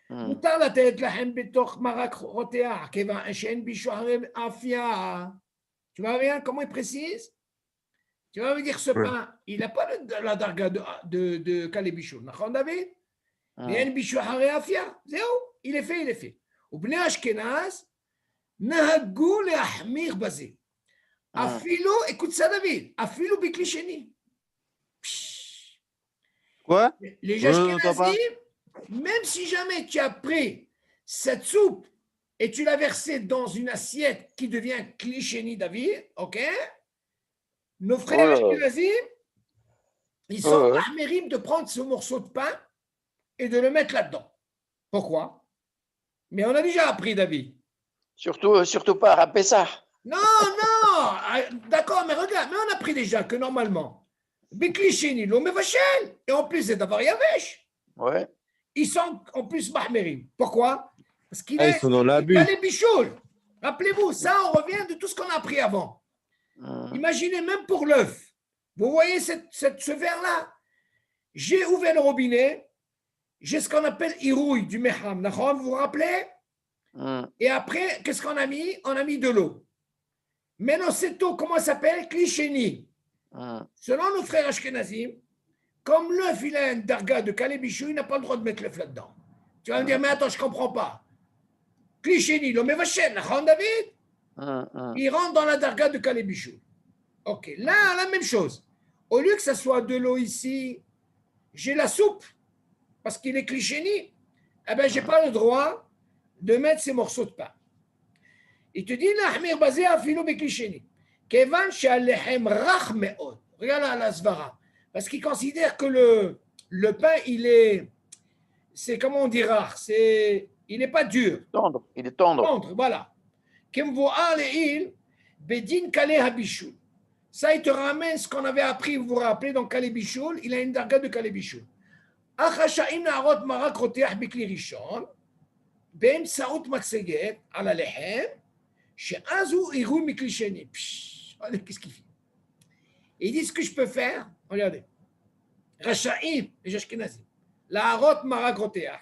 Moutar la tête lehem betor marak roteah, keva un bishu afia. Tu vois bien comment il précise? Tu vas me dire ce pain, il n'a pas la darga de Kalebichou. D'accord, David? Il y a une bichou haréafia. C'est où? Il est fait, il est fait. Ou bnei Ashkenaz, nahagou le ahmir basé. Afilo, écoute ça, David. Afilo biklisheni. Quoi? Les Ashkenazim, même si jamais tu as pris cette soupe et tu l'as versée dans une assiette qui devient klisheni, David, ok? Nos frères Ashkenazim, ils sont ahmérim de prendre ce morceau de pain et de le mettre là-dedans. Pourquoi? Mais on a déjà appris, David. Surtout pas à Pessah. Non, d'accord, mais regarde, mais on a appris déjà que normalement, Biklichini, l'eau vachel, et en plus, c'est d'avoir Yavesh. Ouais. Ils sont en plus mahmérim. Pourquoi? Parce qu'il ils sont dans l'abus. les bichoul. Rappelez-vous, ça, on revient de tout ce qu'on a appris avant. Imaginez même pour l'œuf. Vous voyez ce verre-là? J'ai ouvert le robinet. J'ai ce qu'on appelle irouille du meham. Vous vous rappelez? Et après, qu'est-ce qu'on a mis? On a mis de l'eau. Maintenant, cette eau, comment ça s'appelle? Klisheni. Selon nos frères Ashkenazim, comme l'œuf, il a un darga de Kalebichou, il n'a pas le droit de mettre l'œuf là-dedans. Tu vas me dire, mais attends, je ne comprends pas. Klisheni, l'homme est vachel, David? Il rentre dans la darga de Kalebichou. Ok, là, la même chose. Au lieu que ça soit de l'eau ici, j'ai la soupe, parce qu'il est klisheni, eh bien, je n'ai pas le droit de mettre ces morceaux de pain. Il te dit, l'ahmir basé à filo beklisheni. Kevan she'alehem rach me'od. Regarde la svara. Parce qu'il considère que le pain, c'est comment on dit rach, il n'est pas dur. Tendre, il est tendre. Tendre, voilà. Bedin Kale Habishul. Ça, il te ramène ce qu'on avait appris, vous vous rappelez, dans Kale Bishul, il a une darga de Kale Bishul. Achasha'im na'arot marak roteach bikli rishon, ben saout matseget ala lehem, she'azu iru mikli sheni. Regardez, qu'est-ce qu'il fait? Il dit ce que je peux faire, regardez. Rasha'im, les Ashkenazim, la'arot marak roteach.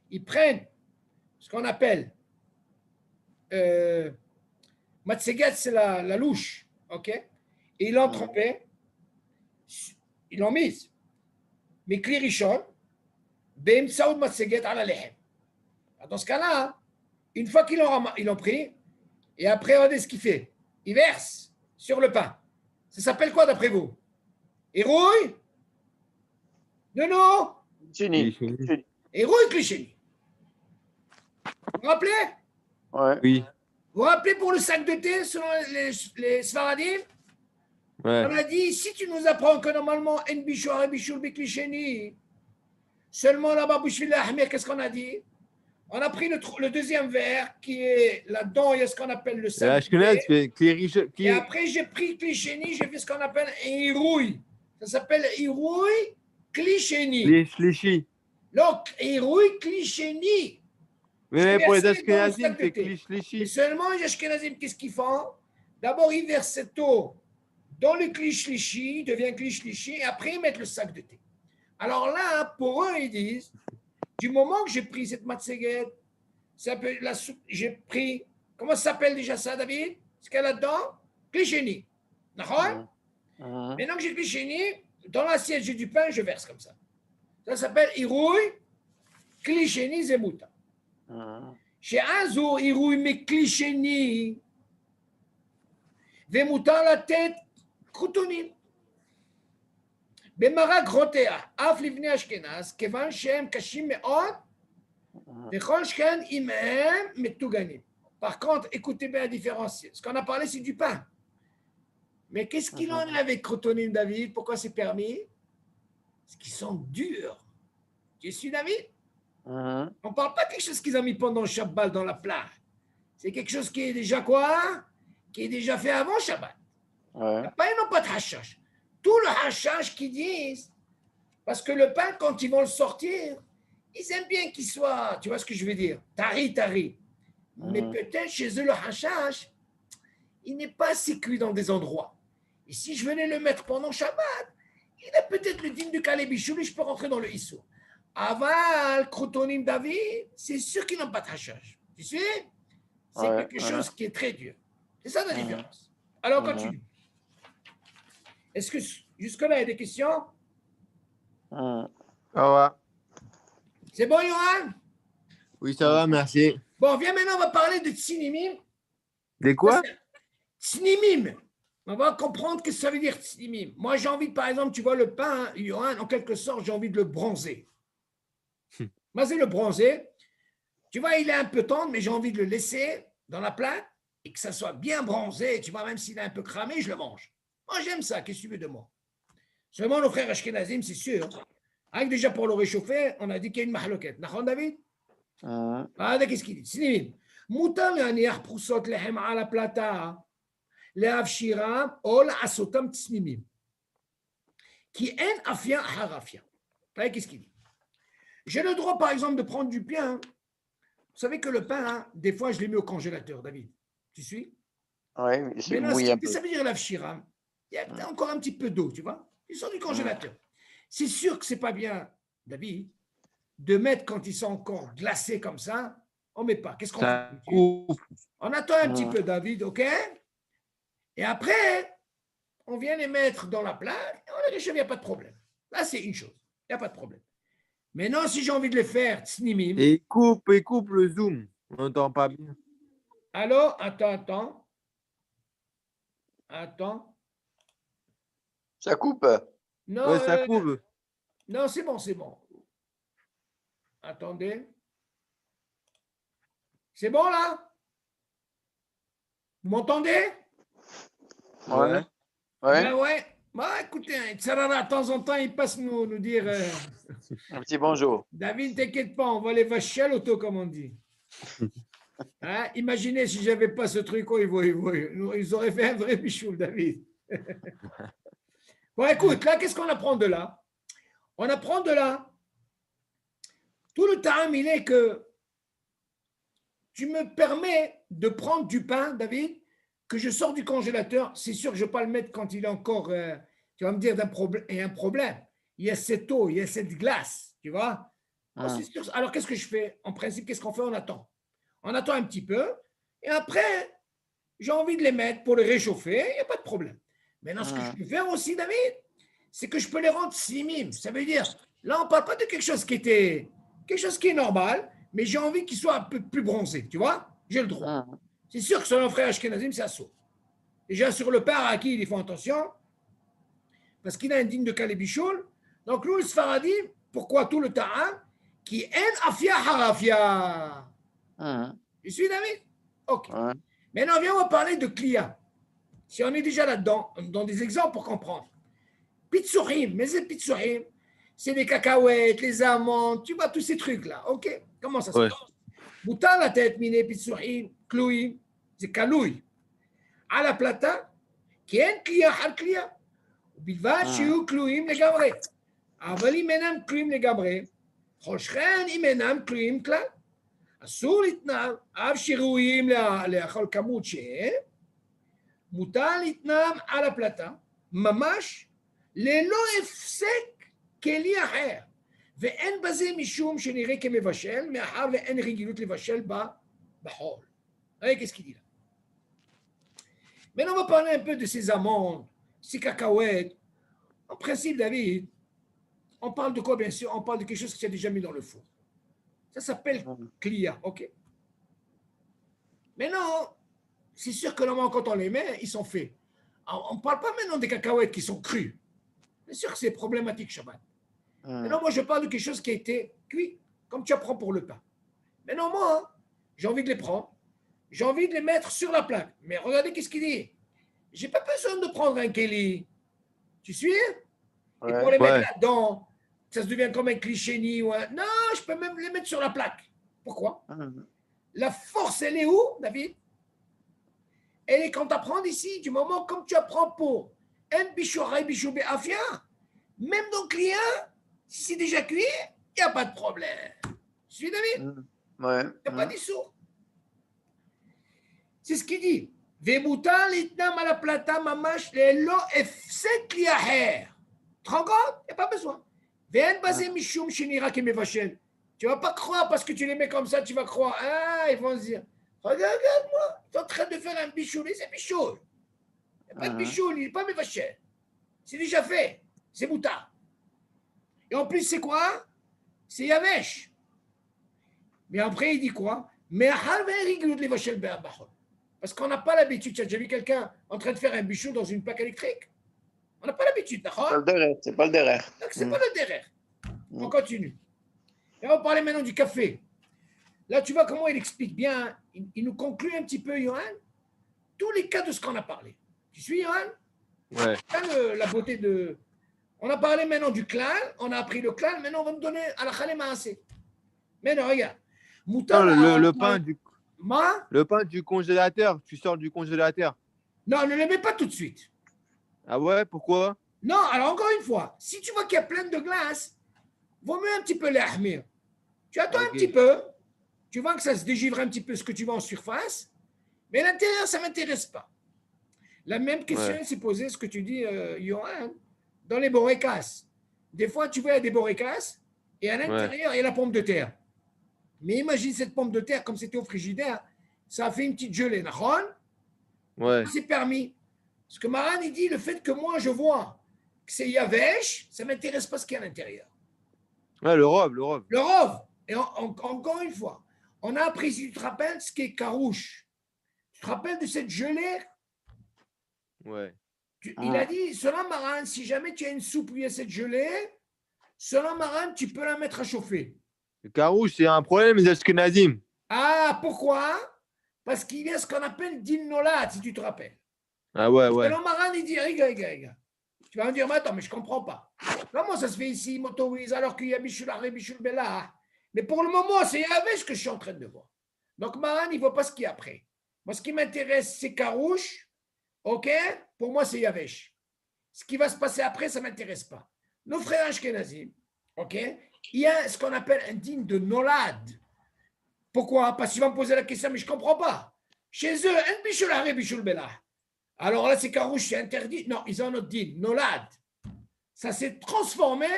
Ils prennent ce qu'on appelle Matseget, c'est la louche, ok? Et ils l'ont trempé, ils l'ont mise. Mais Klirichon, Bem Saoud Matseget à la lehem. Dans ce cas-là, une fois qu'ils l'ont pris, et après, regardez ce qu'il fait. Il verse sur le pain. Ça s'appelle quoi d'après vous? Hérouille? Non. Hérouille Klisheni. Vous vous rappelez? Ouais. Oui. Vous vous rappelez pour le sac de thé, selon les Sfaradim? Ouais. On a dit, si tu nous apprends que normalement, en bishou, bishou, biklisheni, seulement là-bas, bouchvil ahmer, qu'est-ce qu'on a dit? On a pris le deuxième verre qui est là-dedans, il y a ce qu'on appelle le sac de thé. Et après, j'ai pris klisheni, j'ai fait ce qu'on appelle un irouille. Ça s'appelle irouille klisheni. Donc, irouille klisheni. Mais pour les Ashkenazim, c'est klish-lishi. Et seulement les Ashkenazim, qu'est-ce qu'ils font? D'abord, ils versent cette eau dans le klish-lishi, il devient klish-lishi, et après, ils mettent le sac de thé. Alors là, pour eux, ils disent, du moment que j'ai pris cette matseget, la soupe, j'ai pris, comment ça s'appelle déjà ça, David? ce qu'il y a là-dedans, Klisheni. D'accord? Mhm. Maintenant que j'ai Klisheni, dans l'assiette, j'ai du pain, je verse comme ça. Ça s'appelle Irouille, Klisheni, Zemouta. Mhm. Chez Azur, Irouille, mais Klisheni, Vemouta, la tête, Kroutonim. במרק רותח, אף לבני אשכנז, כיוון שהם קשים מאוד, וכל שכן אם הם מטוגנים. Par contre, écoutez bien la différence. Ce qu'on a parlé, c'est du pain. Mais qu'est-ce qu'il en est avec Crotonim, David? Pourquoi c'est permis? Parce qu'ils sont durs. Tu suis, David? Mhm. On ne parle pas de quelque chose qu'ils ont mis pendant Shabbat dans la plage. C'est quelque chose qui est déjà quoi? Qui est déjà fait avant Shabbat. Ouais. Pas, ils n'ont pas de hashash. Tout le hashash qu'ils disent, parce que le pain, quand ils vont le sortir, ils aiment bien qu'il soit, tu vois ce que je veux dire, tari. Mais peut-être chez eux, le hashash, il n'est pas assez cuit dans des endroits. Et si je venais le mettre pendant Shabbat, il a peut-être le digne de Kalebichoul et je peux rentrer dans le Issou. Aval, Crotonim, David, c'est sûr qu'ils n'ont pas de hashash. Tu sais? C'est Ouais, quelque chose qui est très dur. C'est ça la différence. Alors, continue. Est-ce que jusque-là, il y a des questions? Mhm. Ça va. C'est bon, Yohan? Oui, ça va, merci. Bon, viens maintenant, on va parler de Tsinimim. Des quoi? Tsinimim. On va comprendre ce que ça veut dire Tsinimim. Moi, j'ai envie, par exemple, tu vois le pain, hein, Yohan, en quelque sorte, j'ai envie de le bronzer. Moi, c'est le bronzer. Tu vois, il est un peu tendre, mais j'ai envie de le laisser dans la plaque et que ça soit bien bronzé. Tu vois, même s'il est un peu cramé, je le mange. Moi, j'aime ça. Qu'est-ce que tu veux de moi? Seulement, nos frères Ashkenazim, c'est sûr. Avec déjà pour le réchauffer, on a dit qu'il y a une mahloquette. D'accord, David? Mhm. هذا qu'est-ce qu'il dit? Tsinimim. מותר להניח פרוסות לחם על הפלטה, להפשירם או לעשותם צנימים. כי אין אפיה אחר אפיה. Qu'est-ce qu'il dit? J'ai le droit, par exemple, de prendre du pain. Vous savez que le pain, hein, des fois, je l'ai mis au congélateur, David. Tu suis? Ouais, c'est Maintenant, mouillé un peu. ça veut dire l'afshiram. Il y a encore un petit peu d'eau, tu vois? Ils sont du congélateur. C'est sûr que ce n'est pas bien, David, de mettre quand ils sont encore glacés comme ça. On ne met pas. Qu'est-ce qu'on fait? Ça coupe. On attend un petit peu, David, OK? Et après, on vient les mettre dans la plaque, et on les réchauffe, il n'y a pas de problème. Là, c'est une chose. Il n'y a pas de problème. Maintenant, si j'ai envie de les faire, tsnimim, Et il coupe le zoom. On n'entend pas bien. alors, attends. Ça coupe. Non, Ouais, ça coupe. non, c'est bon. Attendez. C'est bon, là? Vous m'entendez? Ouais. Ben ouais. Bah, écoutez, Tsarara, de temps en temps, il passe nous dire Un petit bonjour. David, t'inquiète pas, on va les vacher à l'auto, comme on dit. Hein? Imaginez si j'avais pas ce truc, oh, ils auraient fait un vrai bichou, David. Bon, écoute, là, qu'est-ce qu'on apprend de là? On apprend de là. Tout le temps, il est que tu me permets de prendre du pain, David, que je sors du congélateur. C'est sûr que je ne vais pas le mettre quand il est encore. Tu vas me dire il y a un problème. Il y a cette eau, il y a cette glace, tu vois. C'est sûr. Alors, qu'est-ce que je fais? En principe, qu'est-ce qu'on fait? On attend. On attend un petit peu. Et après, j'ai envie de les mettre pour les réchauffer. Il n'y a pas de problème. Maintenant, ce que je peux faire aussi, David, c'est que je peux les rendre simim. Ça veut dire, là, on ne parle pas de quelque chose qui est normal, mais j'ai envie qu'il soit un peu plus bronzé, tu vois? J'ai le droit. C'est sûr que selon le frère Ashkenazim, c'est assaut. Déjà, sur le pain à qui ils font attention, parce qu'il a un digne de Kalebichoul. Donc, nous, le Sfaradi, pourquoi tout le ta'am? Qui en afia harafia. Je suis David? Ok. Maintenant, on va parler de Klia. Si on est déjà là-dedans, dans des exemples pour comprendre. Pitsurim, mais c'est pitsurim. C'est les cacahuètes, les amandes, tu vois, tous ces trucs-là. OK? Comment ça se passe? Boutin la tête, miné, pitsurim, kloui, c'est kaloui. À la plata, qui est un client, hal client. בלבד שיהיו כלואים לגמרי. אבל אם אינם כלואים לגמרי, כל שכן אם אינם כלואים כלל. אסור לתנם, אף שראויים לאכול כמות שהם, מותר לתנם על הפלטה, ממש ללא הפסק כלי אחר. ואין בזה משום שנראה כמבשל, מאחר ואין רגילות לבשל בה בחול. Qu'est-ce qu'il dit là? Maintenant, on va parler un peu de ces amandes, ces cacahuètes. En principe, David, on parle de quoi, bien sûr? On parle de quelque chose qui s'est déjà mis dans le four. Ça s'appelle clia, ok? Maintenant, c'est sûr que normalement, quand on les met, ils sont faits. On ne parle pas maintenant des cacahuètes qui sont crues. Bien sûr que c'est problématique, Shabbat. Maintenant, moi, je parle de quelque chose qui a été cuit, comme tu apprends pour le pain. Maintenant, moi, j'ai envie de les prendre. J'ai envie de les mettre sur la plaque. Mais regardez qu'est-ce qu'il dit. J'ai pas besoin de prendre un keli. Tu suis? Et pour les mettre là-dedans, ça se devient comme un cliché ou un... Non, je peux même les mettre sur la plaque. Pourquoi? La force, elle est où, David? Elle est quand tu apprends ici, du moment comme tu apprends pour un bichou, bichou, afia, même dans le client, si c'est déjà cuit, il n'y a pas de problème. Tu suis, David? Ouais. Il n'y a pas d'issue. C'est ce qu'il dit. Vebuta l'itnam à la plata mamash lelo efsek liaher. Tu te rends compte? Il n'y a pas besoin. Ven basé mishum shinira kemevachel. Tu ne vas pas croire parce que tu les mets comme ça, tu vas croire. Ah, ils vont se dire, regarde-moi, tu es en train de faire un bichouli, c'est bichouli. Il n'y a pas de bichouli, il n'est pas mevachel. C'est déjà fait. C'est bouta. Et en plus, c'est quoi? C'est yavesh. Mais après, il dit quoi? Mais parce qu'on n'a pas l'habitude. Tu as déjà vu quelqu'un en train de faire un bichou dans une plaque électrique? On n'a pas l'habitude, d'accord? C'est pas le derrière. Donc, c'est pas le derrière. On continue. Et on va parler maintenant du café. Là, tu vois comment il explique bien. Il nous conclut un petit peu, Johan, tous les cas de ce qu'on a parlé. Tu suis, Johan? Ouais. La beauté de... On a parlé maintenant du clan, on a appris le clan, maintenant on va nous donner à la khalema assez. Maintenant, regarde. Non, le pain du congélateur, tu sors du congélateur. Non, ne le mets pas tout de suite. Ah ouais, pourquoi? Non, alors encore une fois, si tu vois qu'il y a plein de glace, vaut mieux un petit peu l'ahmir. Tu attends un petit peu, tu vois que ça se dégivre un petit peu ce que tu vois en surface, mais l'intérieur, ça ne m'intéresse pas. La même question s'est posée, ce que tu dis, Johan, dans les borécas. Des fois, tu vois, il y a des borécas, et à l'intérieur, il y a la pomme de terre. Mais imagine cette pomme de terre, comme c'était au frigidaire, ça a fait une petite gelée. C'est permis. Parce que Maran, il dit, le fait que moi, je vois que c'est Yavesh, ça ne m'intéresse pas ce qu'il y a à l'intérieur. Ouais, le rov. Le rov. Et encore une fois, on a appris, si tu te rappelles, ce qui est carouche. Tu te rappelles de cette gelée? Ouais. Il a dit, selon Maran, si jamais tu as une soupe où il y a cette gelée, selon Maran, tu peux la mettre à chauffer. Le carouche, c'est un problème des Ashkenazim. Ah, pourquoi? Parce qu'il y a ce qu'on appelle din nolad, si tu te rappelles. Ah ouais. Selon Maran, il dit, regarde. Tu vas me dire, mais attends, mais je ne comprends pas. Comment ça se fait ici, Motowiz, alors qu'il y a Bichul Aré, Bichul Bella? Mais pour le moment, c'est Yavesh que je suis en train de voir. Donc, Maran, il ne voit pas ce qu'il y a après. Moi, ce qui m'intéresse, c'est Karouche. OK? Pour moi, c'est Yavesh. Ce qui va se passer après, ça ne m'intéresse pas. Nos frères Ashkenazim, OK? Il y a ce qu'on appelle un dîme de Nolad. Pourquoi? Parce qu'ils vont me poser la question, mais je ne comprends pas. Chez eux, un Bichul Aré, Bichul Bella. Alors là, c'est Karouche, c'est interdit. Non, ils ont notre dîme, Nolad. Ça s'est transformé.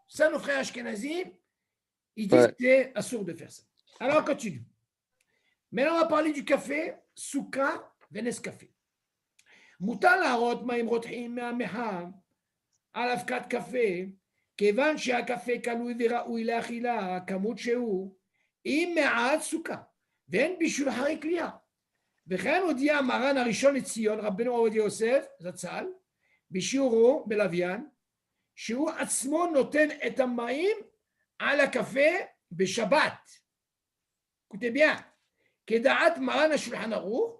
Ça, nos frères Ashkenazim, ils disent que c'est assourd de faire ça. Alors, on continue. Maintenant, on va parler du café, Souka, Nescafé. מותר להראות מים רותחים מהמחם על אבקת קפה, כיוון שהקפה כלוי וראוי לאכילה, כמות שהוא, עם מעט סוכה, ואין בישול אחרי קליעה. וכן הודיע מרן הראשון לציון, רבנו עובדיה יוסף, זצ"ל, בשיעורו בלוויין, שהוא עצמו נותן את המים על הקפה בשבת. écoutez bien, כדעת מרן השולחן ערוך,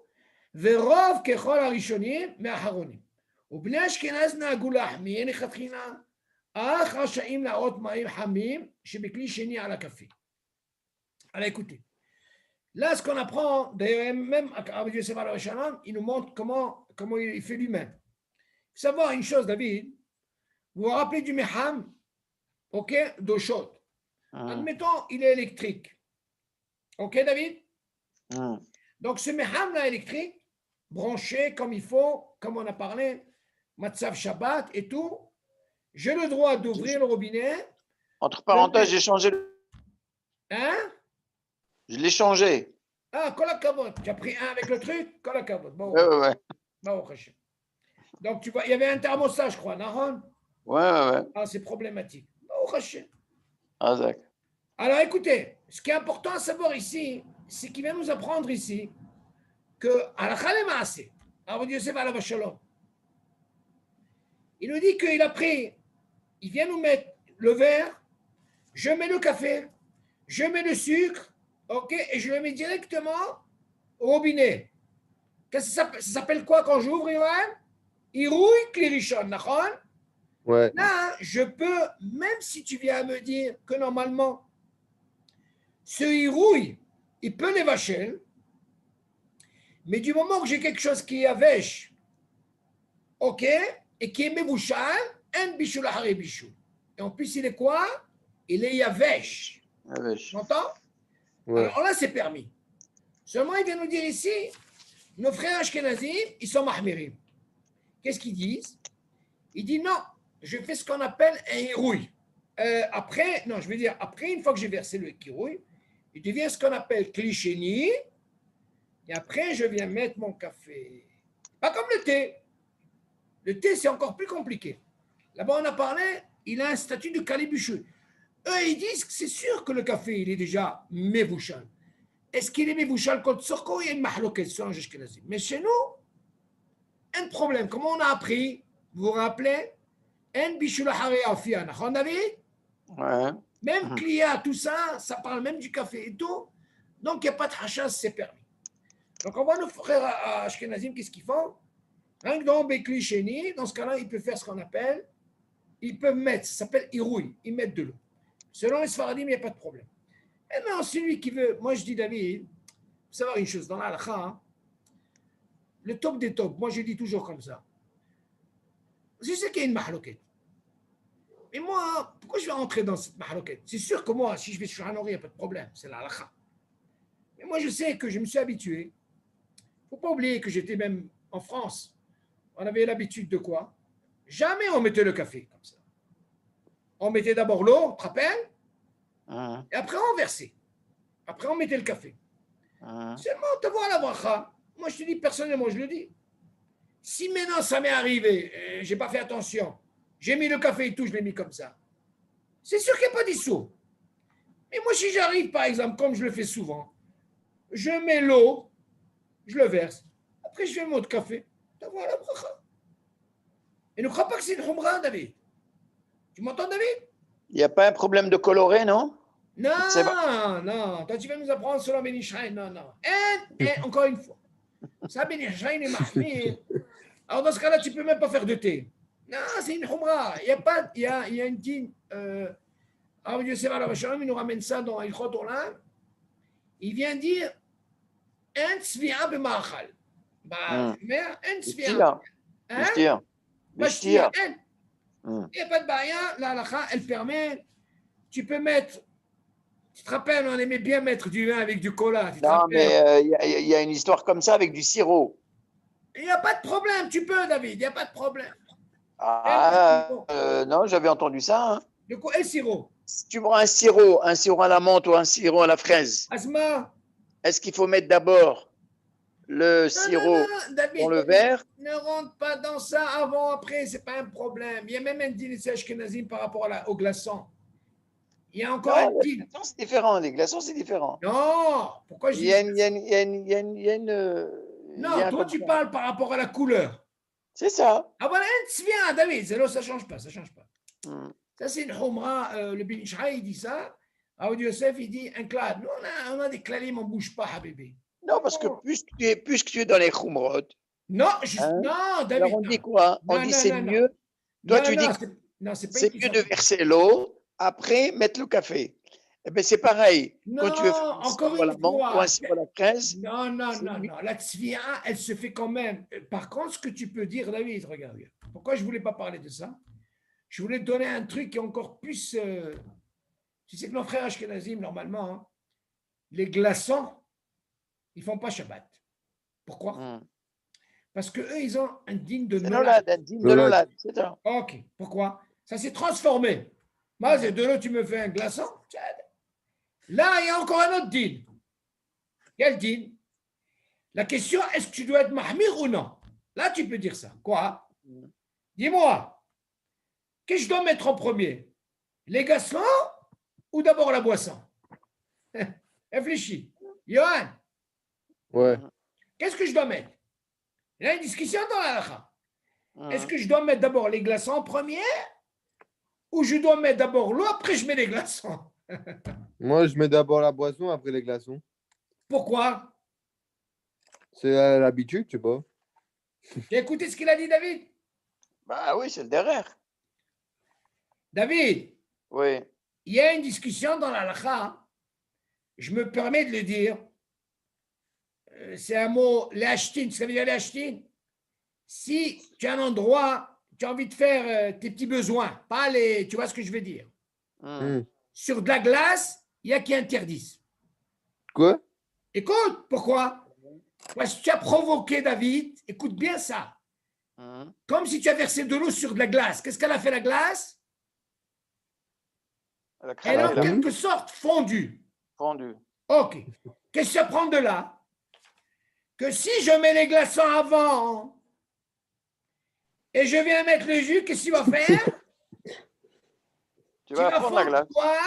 ורוב ככל הראשונים מהאחרונים. ובני אשכנז נהגו להחמיר לכתחילה, אך רשאים להראות מים חמים שבכלי שני על הקפה. Alors écoutez, là ce qu'on apprend, d'ailleurs même avec Yosef al-Rashalam, il nous montre comment il fait lui-même. Il faut savoir une chose, David, vous vous rappelez du meham, ok, d'eau chaude. Admettons, il est électrique. Ok, David? Donc ce meham là électrique, branché comme il faut, comme on a parlé, Matzav Shabbat et tout, j'ai le droit d'ouvrir le robinet. Entre parenthèses, j'ai changé. Hein? Je l'ai changé. Ah, kol hakavod. Tu as pris un avec le truc? Kol hakavod. Bon. Ouais. Baruch Hashem. Donc, tu vois, il y avait un thermostat, je crois, Nahon. Ouais. Ah, c'est problématique. Baruch Hashem. Ah, d'accord. Alors, écoutez, ce qui est important à savoir ici, c'est qu'il vient nous apprendre ici que, à la Khalemaase, Rabbi Yosef alav shalom, il nous dit qu'il a pris, il vient nous mettre le verre, je mets le café, je mets le sucre, ok, et je le mets directement au robinet. Ça s'appelle quoi quand j'ouvre, Yoann? Irouille Klirishon, Nachon? Ouais. Là, je peux, même si tu viens à me dire que normalement, ce irouille, il peut les vacher, mais du moment que j'ai quelque chose qui est avèche, ok, et qui est mebouchal, un bichou la haré bichou. Et en plus, il est quoi? Il est yavèche. Tu entends? Ouais. Alors là, c'est permis. Seulement, il vient nous dire ici, nos frères ashkenazim, ils sont mahmirim. Qu'est-ce qu'ils disent? Ils disent non, je fais ce qu'on appelle un irouille. Après, une fois que j'ai versé le kirouille, il devient ce qu'on appelle klichéni, et après, je viens mettre mon café. Pas comme le thé. Le thé, c'est encore plus compliqué. Là-bas, on a parlé, il a un statut de calibucheux. Eux, ils disent que c'est sûr que le café, il est déjà mevouchal. Est-ce qu'il est mevouchal contre Sorko? Il y a une mahloquette sur un ashkenazim. Mais chez nous, un problème. Comment on a appris? Vous vous rappelez? En bishula haria afia. David? Ouais. Même Klia, tout ça, ça parle même du café et tout. Donc, il n'y a pas de hachas, c'est permis. Donc, on voit nos frères à Ashkenazim, qu'est-ce qu'ils font? Rien que dans Bekli Sheni, dans ce cas-là, ils peuvent faire ce qu'on appelle, ils peuvent mettre, ça s'appelle irouille, ils mettent de l'eau. Selon les Sfaradim, il n'y a pas de problème. Maintenant, celui qui veut, moi je dis David, il faut savoir une chose, dans la halakha, hein, le top des tops, moi je dis toujours comme ça. Je sais qu'il y a une mahloquette. Mais moi, pourquoi je vais rentrer dans cette mahloquette? C'est sûr que moi, si je vais sur un ori, il n'y a pas de problème, c'est la halakha. Mais moi, je sais que je me suis habitué. Il ne faut pas oublier que j'étais même en France. On avait l'habitude de quoi? Jamais on mettait le café comme ça. On mettait d'abord l'eau, tu te rappelles? Et après, on versait. Après, on mettait le café. Seulement, te vois la bracha. Moi, je te dis personnellement, je le dis. Si maintenant ça m'est arrivé, je n'ai pas fait attention, j'ai mis le café et tout, je l'ai mis comme ça. C'est sûr qu'il n'y a pas d'issue. Mais moi, si j'arrive, par exemple, comme je le fais souvent, je mets l'eau, je le verse. Après, je fais mon café. Tu vois la bracha. Et ne crois pas que c'est une humra, David. Tu m'entends, David? Il n'y a pas un problème de coloré, non? Non. Toi, tu vas nous apprendre sur la Ben Ishraï. Non. Et encore une fois, ça, Ben Ishraï est mahmir. Alors, dans ce cas-là, tu ne peux même pas faire de thé. Non, c'est une humra. Il y a une dîne. Alors, Yosef alav shalom, il nous ramène ça dans Ilchot Olam. Il vient dire un tzvi'a b'ma'achal. Un tzvi'a. Mishtia. Il n'y a pas de baïa. La halakha, elle permet. Tu peux mettre. Tu te rappelles, on aimait bien mettre du vin avec du cola. Non, mais il y a une histoire comme ça avec du sirop. Il n'y a pas de problème, tu peux, David, il n'y a pas de problème. Non, j'avais entendu ça. Hein. De quoi? Et le sirop? Si tu prends un sirop à la menthe ou un sirop à la fraise, Asma? est-ce qu'il faut mettre d'abord le sirop David, dans le verre? Ne rentre pas dans ça avant, après, ce n'est pas un problème. Il y a même un dîner ashkenazim par rapport au glaçon. Il y a encore un dîner. C'est différent, les glaçons, c'est différent. Non, pourquoi je dis ça? Il y a une. Non, toi, tu parles par rapport à la couleur. C'est ça. Ah voilà, un tzvi'a, David, ça ne change pas, ça ne change pas. Ça, c'est une humra. Le Ben Ishraï, il dit ça. Rabbi Yosef, il dit un clad. Nous, on a des clalim, on ne bouge pas, Habibi. Non, parce que puisque tu es dans les khumrot. Non, non, David. Alors on dit quoi? On dit c'est mieux. Toi, tu dis que c'est mieux de verser l'eau, après mettre le café. Eh bien, c'est pareil. Non, quand tu veux faire encore une fois. La fraise, non. La tzvi'a, elle se fait quand même. Par contre, ce que tu peux dire, David, regarde. Pourquoi je ne voulais pas parler de ça? Je voulais te donner un truc qui est encore plus. Tu sais que nos frères ashkenazim, normalement, hein, les glaçons, ils ne font pas Shabbat. Pourquoi? Parce qu'eux, ils ont un digne de nolad. Un digne de nolad, c'est ça. Ok. Pourquoi? Ça s'est transformé. Moi, c'est de l'eau, tu me fais un glaçon. Là, il y a encore un autre din. Quel din? La question, est-ce que tu dois être mahmir ou non? Là, tu peux dire ça. Quoi? Mm. Dis-moi, qu'est-ce que je dois mettre en premier? Les glaçons ou d'abord la boisson? Réfléchis. Johan, Ouais. qu'est-ce que je dois mettre? Il y a une discussion dans la halakha. Est-ce Mm. que je dois mettre d'abord les glaçons en premier ou je dois mettre d'abord l'eau, après je mets les glaçons? Moi, je mets d'abord la boisson, après les glaçons. Pourquoi? C'est l'habitude, tu sais pas. Tu as écouté ce qu'il a dit, David? Bah oui, c'est le derrière. David, Oui. il y a une discussion dans la halakha. Je me permets de le dire. C'est un mot, l'ashtin. Ça veut dire l'ashtin. Si tu as un endroit, tu as envie de faire tes petits besoins, pas les. Tu vois ce que je veux dire? Mm. Hmm. Sur de la glace, il y a qui interdisent. Quoi? Écoute, pourquoi? Parce que tu as provoqué David, écoute bien ça, Mm. comme si tu as versé de l'eau sur de la glace. Qu'est-ce qu'elle a fait la glace? Elle a Elle a en craqué, là. quelque sorte fondu. Fondu. Ok. Qu'est-ce que ça prend de là? Que si je mets les glaçons avant et je viens mettre le jus, qu'est-ce qu'il va faire? Tu Tu vas vas fondre la fondre glace. quoi?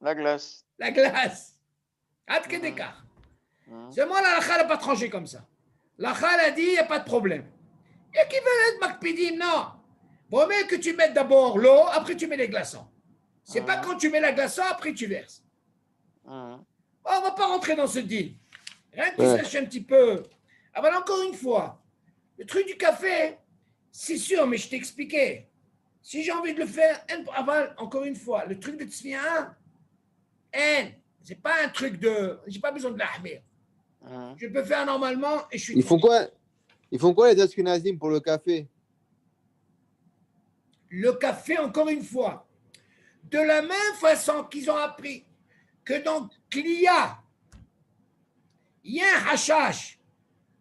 La glace. La glace. Hâte que Mhm. d'écart. Mm. Seulement, la halakha n'a pas tranché comme ça. La halakha a dit, il n'y a pas de problème. Il y a qui veulent être makpidim, non. Vaut mieux que tu mettes d'abord l'eau, après tu mets les glaçons. C'est pas quand tu mets la glaçon, après tu verses. Mm. On ne va pas rentrer dans ce deal. Rien que tu Ouais. saches un petit peu. Ah ben encore une fois, le truc du café, c'est sûr, mais je t'ai expliqué. Si j'ai envie de le faire, encore une fois, le truc de Tzvi'an, c'est pas un truc de. J'ai pas besoin de l'ahmir. Mm. Je peux faire normalement et je suis Ils font quoi? Ils font quoi les Ashkenazim pour le café? Le café, encore une fois, de la même façon qu'ils ont appris que dans Kliya, il y a un hashash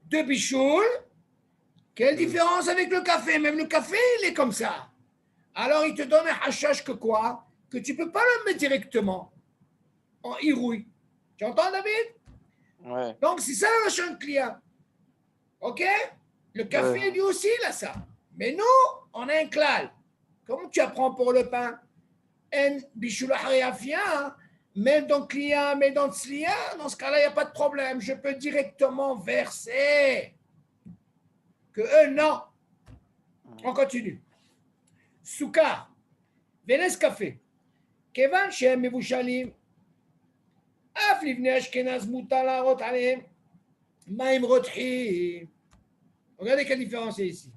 de bichoul, quelle différence avec le café? Même le café, il est comme ça. Alors, il te donne un hashash que quoi? Que tu ne peux pas le mettre directement en irouille. Tu entends, David? Ouais. Donc, c'est ça le champ de client. OK? Le café, Ouais. lui aussi, il a ça. Mais nous, on a un klal. Comment tu apprends pour le pain? En bichoula hariafia, même dans client, mais dans tzliya, dans ce cas-là, il n'y a pas de problème. Je peux directement verser. Que eux, non. On continue. Soukar, Vénès café. כיוון שהם מבושלים, אף לבני אשכנז מותר להראות עליהם מים רותחים. Regardez quelle différence il y a ici.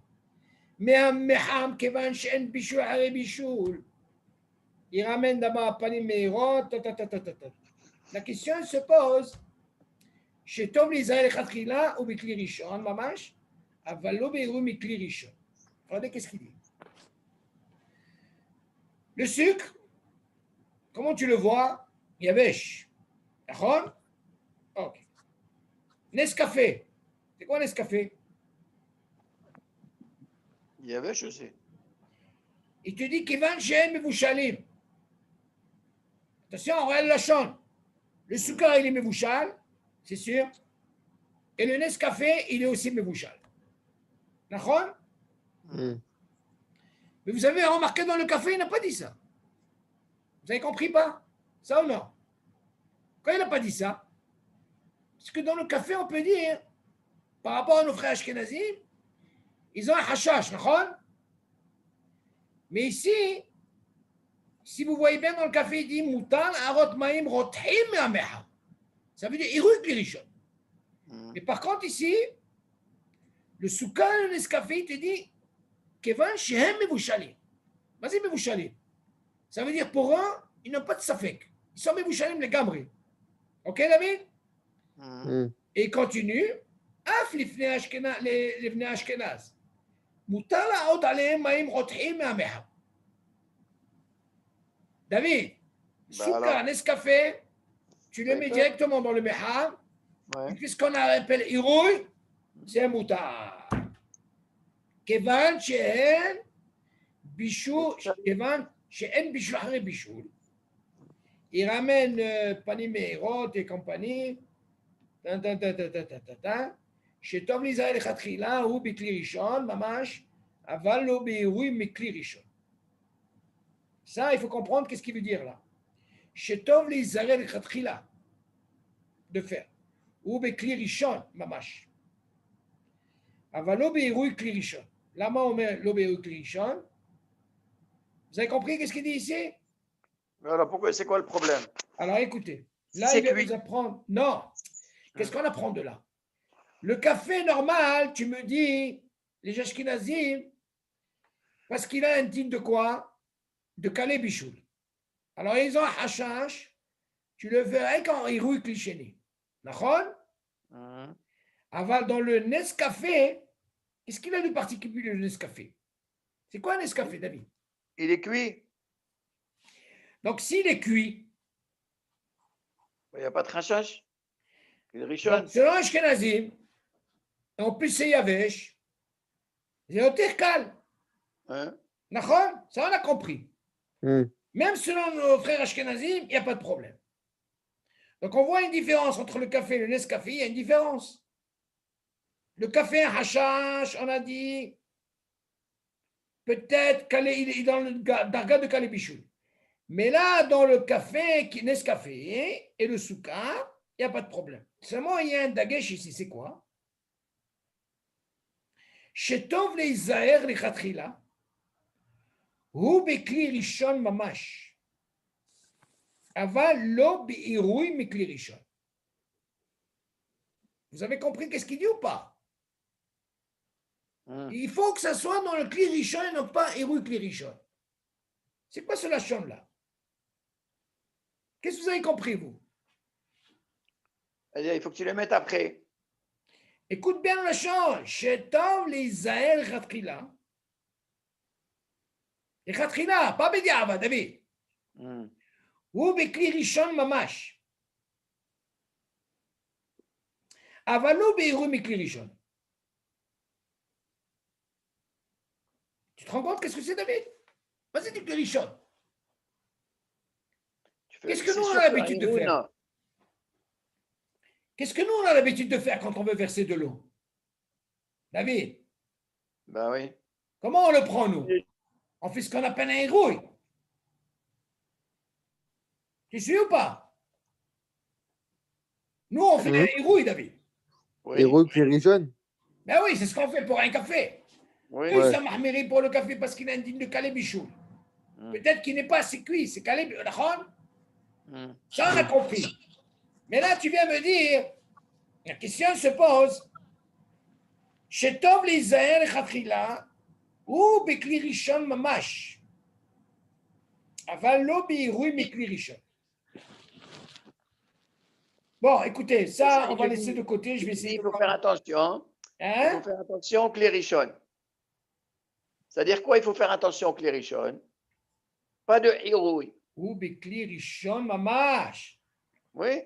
מהמחם, כיוון שאין בישול אחרי בישול. Il ramène d'abord פנים מהירות. La question se pose, שטוב להיזהר לכתחילה ובכלי ראשון ממש, אבל לא בעירוי מכלי ראשון. Regardez qu'est-ce qu'il dit. Le sucre, comment tu le vois? יבש. נכון? אוקיי. Nescafé. C'est quoi Nescafé? Il y avait, je sais. Il te dit Kivan Shem Mevushalim. Attention, on regarde la chambre. Le sucre, il est Mevouchal, c'est sûr. Et le Nescafé, il est aussi Mevouchal. D'accord? Hmm. Mais vous avez remarqué dans le café, il n'a pas dit ça. Vous avez compris pas? Ça ou non? Quand il n'a pas dit ça, parce que dans le café, on peut dire, par rapport à nos frères Ashkenazim, ils ont un hashash, d'accord? Mais ici, si vous voyez bien dans le café, il dit Moutal, Arot Maïm, Rothim, Ameha. Ça veut dire Iruk Lirishon. Mm. Mais par contre, ici, le Souka, le Nescafé, il te dit Kevan Shehem Mevushalim. Vas-y, Mevushalim. Ça veut dire pour eux, ils n'ont pas de Safek. Ils sont Mevushalim, les Gamri. Ok, David? Mm. Hmm. Et il continue Af les Ashkenaz. Moutal, Arot Alehem, Maïm, Rothim, Ameha. David, Bah Souka, alors. Nescafé, tu le Oui, mets peut. directement dans le Meham, Ouais. et puis ce qu'on appelle Irouille, c'est un moutard. Kevan she'en bichou, kevan she'en bichou אחרי bichou. Il ramène Panim Meirot et compagnie. שטוב להיזהר לכתחילה הוא בכלי ראשון, ממש, אבל לא בעירוי מכלי ראשון. Ça, il faut comprendre qu'est-ce qu'il veut dire là. שטוב להיזהר לכתחילה, de faire. הוא בכלי ראשון, ממש. אבל לא בעירוי כלי ראשון. למה הוא אומר לא בעירוי כלי ראשון? Vous avez compris qu'est-ce qu'il dit ici? Mais alors, pourquoi, c'est quoi le problème? Alors écoutez, là C'est il va cuit. vous apprendre. Non, qu'est-ce qu'on apprend de là? Le café normal, tu me dis, les Ashkenazim, parce qu'il a un type de quoi? De Kalé Bichoul. Alors ils ont un hashash, tu le verrais quand il rouille cliché. D'accord? Mhm. Aval dans le Nescafé, qu'est-ce qu'il a de particulier le Nescafé? C'est quoi un Nescafé, David? Il est cuit. Donc s'il est cuit, Il n'y a pas de rachage. Il est richonne. donc, selon Ashkenazim, on peut se yavesh, c'est יותר קל. Hein? נכון? Ça on a compris. Hmm. Même selon nos frères Ashkenazim, il n'y a pas de problème. Donc on voit une différence entre le café et le Nescafé, il y a une différence. Le café hashash, on a dit, peut-être il est dans le darga de Kalé Bichoul. Mais là, dans le café, Nescafé et le soukar, il n'y a pas de problème. Seulement, il y a un dagesh ici, c'est quoi? שטוב להיזהר לכתחילה, הוא בכלי ראשון ממש, אבל לא בעירוי מכלי ראשון. Vous avez compris qu'est-ce qu'il dit ou pas? Il faut que ça soit dans le kli rishon et non pas Irui kli rishon. C'est quoi ce lachon là? Qu'est-ce que vous avez compris vous? C'est-à-dire, il faut que tu les mettes après. Écoute bien le lachon. Shetov l'Isaël Khatkhila. Et Khatkhila, pas Bediava, David. Ou Bekli rishon mamash. Avalou Beirui Mikli rishon. Tu te rends compte qu'est-ce que c'est, David? Vas-y, dis que rishon. Qu'est-ce que nous on a l'habitude de faire? Qu'est-ce que nous on a l'habitude de faire quand on veut verser de l'eau? David? Ben oui. Comment on le prend, nous? On fait ce qu'on appelle un hérouille. Tu suis ou pas? Nous, on fait un hérouille, David. Oui. Hérouille qui rishon. Ben oui, c'est ce qu'on fait pour un café. Oui. Eux, ça m'a remis pour le café parce qu'il a un digne de Kalé Bichoul. Peut-être qu'il n'est pas assez cuit, c'est Kalé Bichoul. Ça, on a compris. Mais là, tu viens me dire, la question se pose, Shetov l'Isaël Khatkhila ou Bekli Rishon Mamash. Aval lo Beirui Mikli Rishon. Bon, écoutez, ça, on va laisser de côté. Je vais essayer Il de faut faire attention. Il Hein? faut faire attention au clérichon. C'est-à-dire quoi? Il faut faire attention au clérichon. Pas de hérouille. Ou Bekli Rishon Mamash. Oui.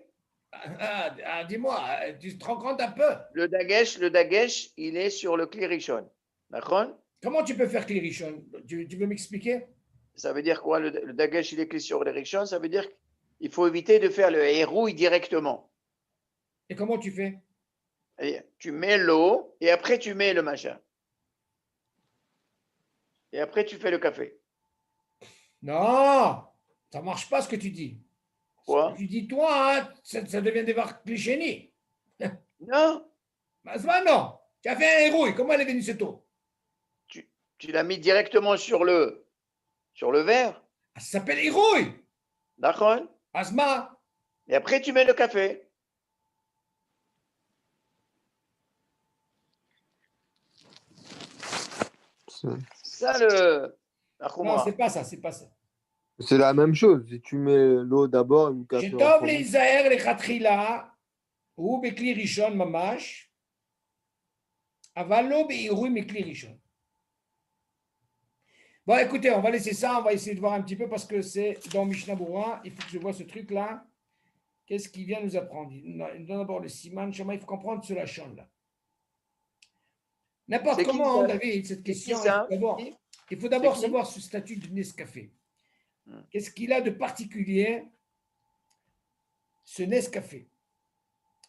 Dis-moi, tu te rends compte un peu? Le dagesh, il est sur le clérichon. D'accord? Comment tu peux faire Kli Rishon? Tu veux m'expliquer? Ça veut dire quoi? Le dagesh, il est cliqué sur le rishon. Ça veut dire qu'il faut éviter de faire le hérouille directement. Et comment tu fais? Et tu mets l'eau et après tu mets le machin. Et après tu fais le café. Non, ça ne marche pas ce que tu dis. Quoi? Ce que tu dis, toi, hein, ça devient des clichés. Non, Non, tu as fait un hérouille. Comment elle est venue cette eau? tu l'as mis directement sur le verre. Ça s'appelle hérouille. D'accord? Asma. Et après tu mets le café. Ça le. Non, c'est pas ça, c'est pas ça. C'est la même chose. Si tu mets l'eau d'abord et le café en שטוב premier. להיזהר לכתחילה, הוא בכלי ראשון ממש, אבל לא בעירוי מכלי ראשון. Bon, écoutez, on va laisser ça, on va essayer de voir un petit peu parce que c'est dans Mishnah Berurah, il faut que je vois ce truc-là. Qu'est-ce qu'il vient nous apprendre? Il donne d'abord le siman, il faut comprendre ce lachon là. N'importe C'est qui, comment, ça? David, cette question, qui, ça? il faut d'abord qui? savoir ce statut du Nescafé. Qu'est-ce qu'il a de particulier, ce Nescafé?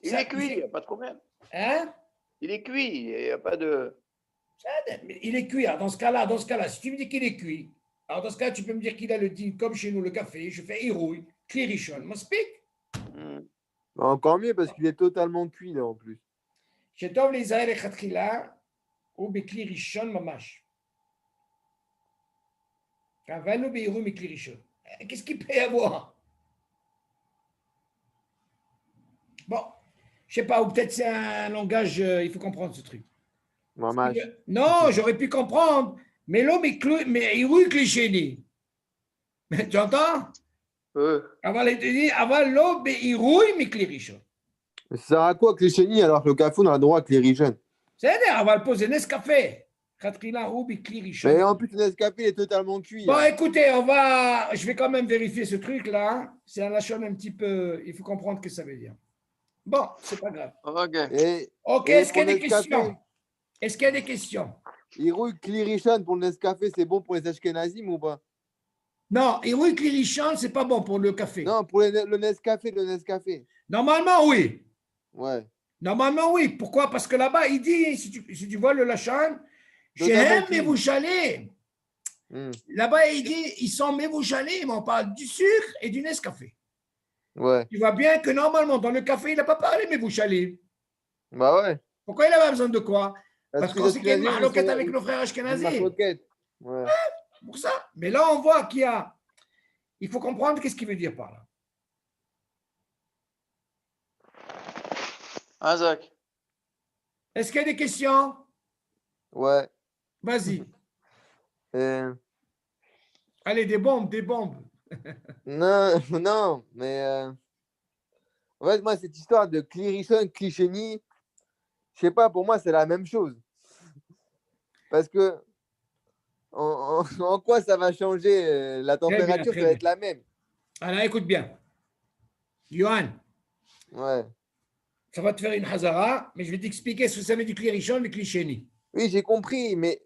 Il est cuit, il n'y a pas de problème. Hein? Il est cuit, il n'y a pas de. Mais il est cuit. Alors, dans ce cas-là, si tu me dis qu'il est cuit, alors dans ce cas, tu peux me dire qu'il a le din, comme chez nous, le café, je fais irouille, klirishon, m'explique? Hmm. Encore mieux parce qu'il est totalement cuit là en plus. שטוב להיזהר לכתחילה, הוא בכלי ראשון ממש. אבל לא בעירוי מכלי ראשון. Qu'est-ce qu'il peut y avoir? Bon, je sais pas, ou peut-être c'est un langage, il faut comprendre ce truc. Mamash. Non, j'aurais pu comprendre, mais l'homme mais עירוי כלי tu entends? אבל לא בעירוי מכלי ראשון. Mais ça sert à quoi que les chenilles alors que le café on a le droit avec les riches? בסדר, אבל פה זה נס קפה. לכתחילה הוא בכלי ראשון. Mais en plus, le Nescafé est totalement cuit. Bon, hein. écoutez, je vais quand même vérifier ce truc-là. C'est un lachon un petit peu, il faut comprendre ce que ça veut dire. Bon, c'est pas grave. Ok. Ok, Et est-ce qu'il y a pour des Nescafé, questions? Est-ce qu'il y a des questions? Irouille Clirichon pour le Nescafé, c'est bon pour les Ashkenazim ou pas? Non, Irouille Clirichon, c'est pas bon pour le café. Non, pour le Nescafé. Normalement, oui. Ouais. Normalement, oui. Pourquoi? Parce que là-bas, il dit, si tu vois le lachon, Shehem Mevouchalé. Là-bas, il dit, ils sont Mevouchalé, mais on parle du sucre et du Nescafé. Ouais. Tu vois bien que normalement, dans le café, il n'a pas parlé Mevouchalé. Bah ouais. Pourquoi il avait besoin de quoi? Parce qu'on que sait qu'il y a une les mahloquette Ashkenazim, avec nos frères une Ashkenazim. marloquette. Ouais. Pour ça. Mais là, on voit qu'il y a. Il faut comprendre qu'est-ce qu'il veut dire par là. Isaac. Est-ce qu'il y a des questions? Ouais. Vas-y. Euh, Allez, des bombes, des bombes. non, non, mais en fait, moi, cette histoire de Clirichon, Clicheni, je sais pas, pour moi, c'est la même chose. Parce que en quoi ça va changer la température, très ça va bien. être la même. Alors, écoute bien. Johan, Ouais. ça va te faire une hazara, mais je vais t'expliquer ce que ça veut dire clirichon et clichéni. Oui, j'ai compris, mais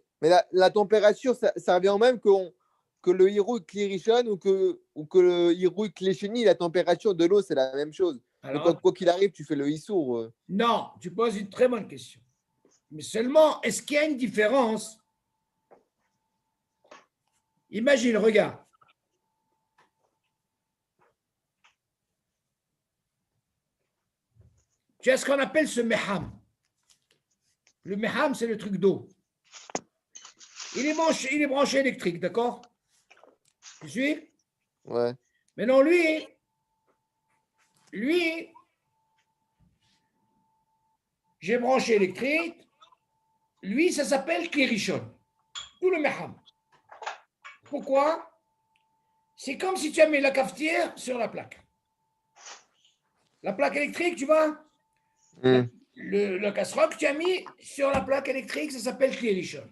la température, ça revient au même que le Hiroui Clirichon ou que le Hiroui Clicheni, la température de l'eau, c'est la même chose. Alors, Donc, quoi qu'il arrive, tu fais le Issour. non, tu poses une très bonne question. Mais seulement, est-ce qu'il y a une différence? Imagine, regarde. Tu as ce qu'on appelle ce meham. Le meham, c'est le truc d'eau. Il est branché électrique, d'accord? Tu suis? Ouais. Maintenant, lui, j'ai branché électrique. Lui, ça s'appelle Klirichon. Tout le meham. Pourquoi? C'est comme si tu as mis la cafetière sur la plaque. La plaque électrique, tu vois? Le casserole que tu as mis sur la plaque électrique, ça s'appelle Klirichon.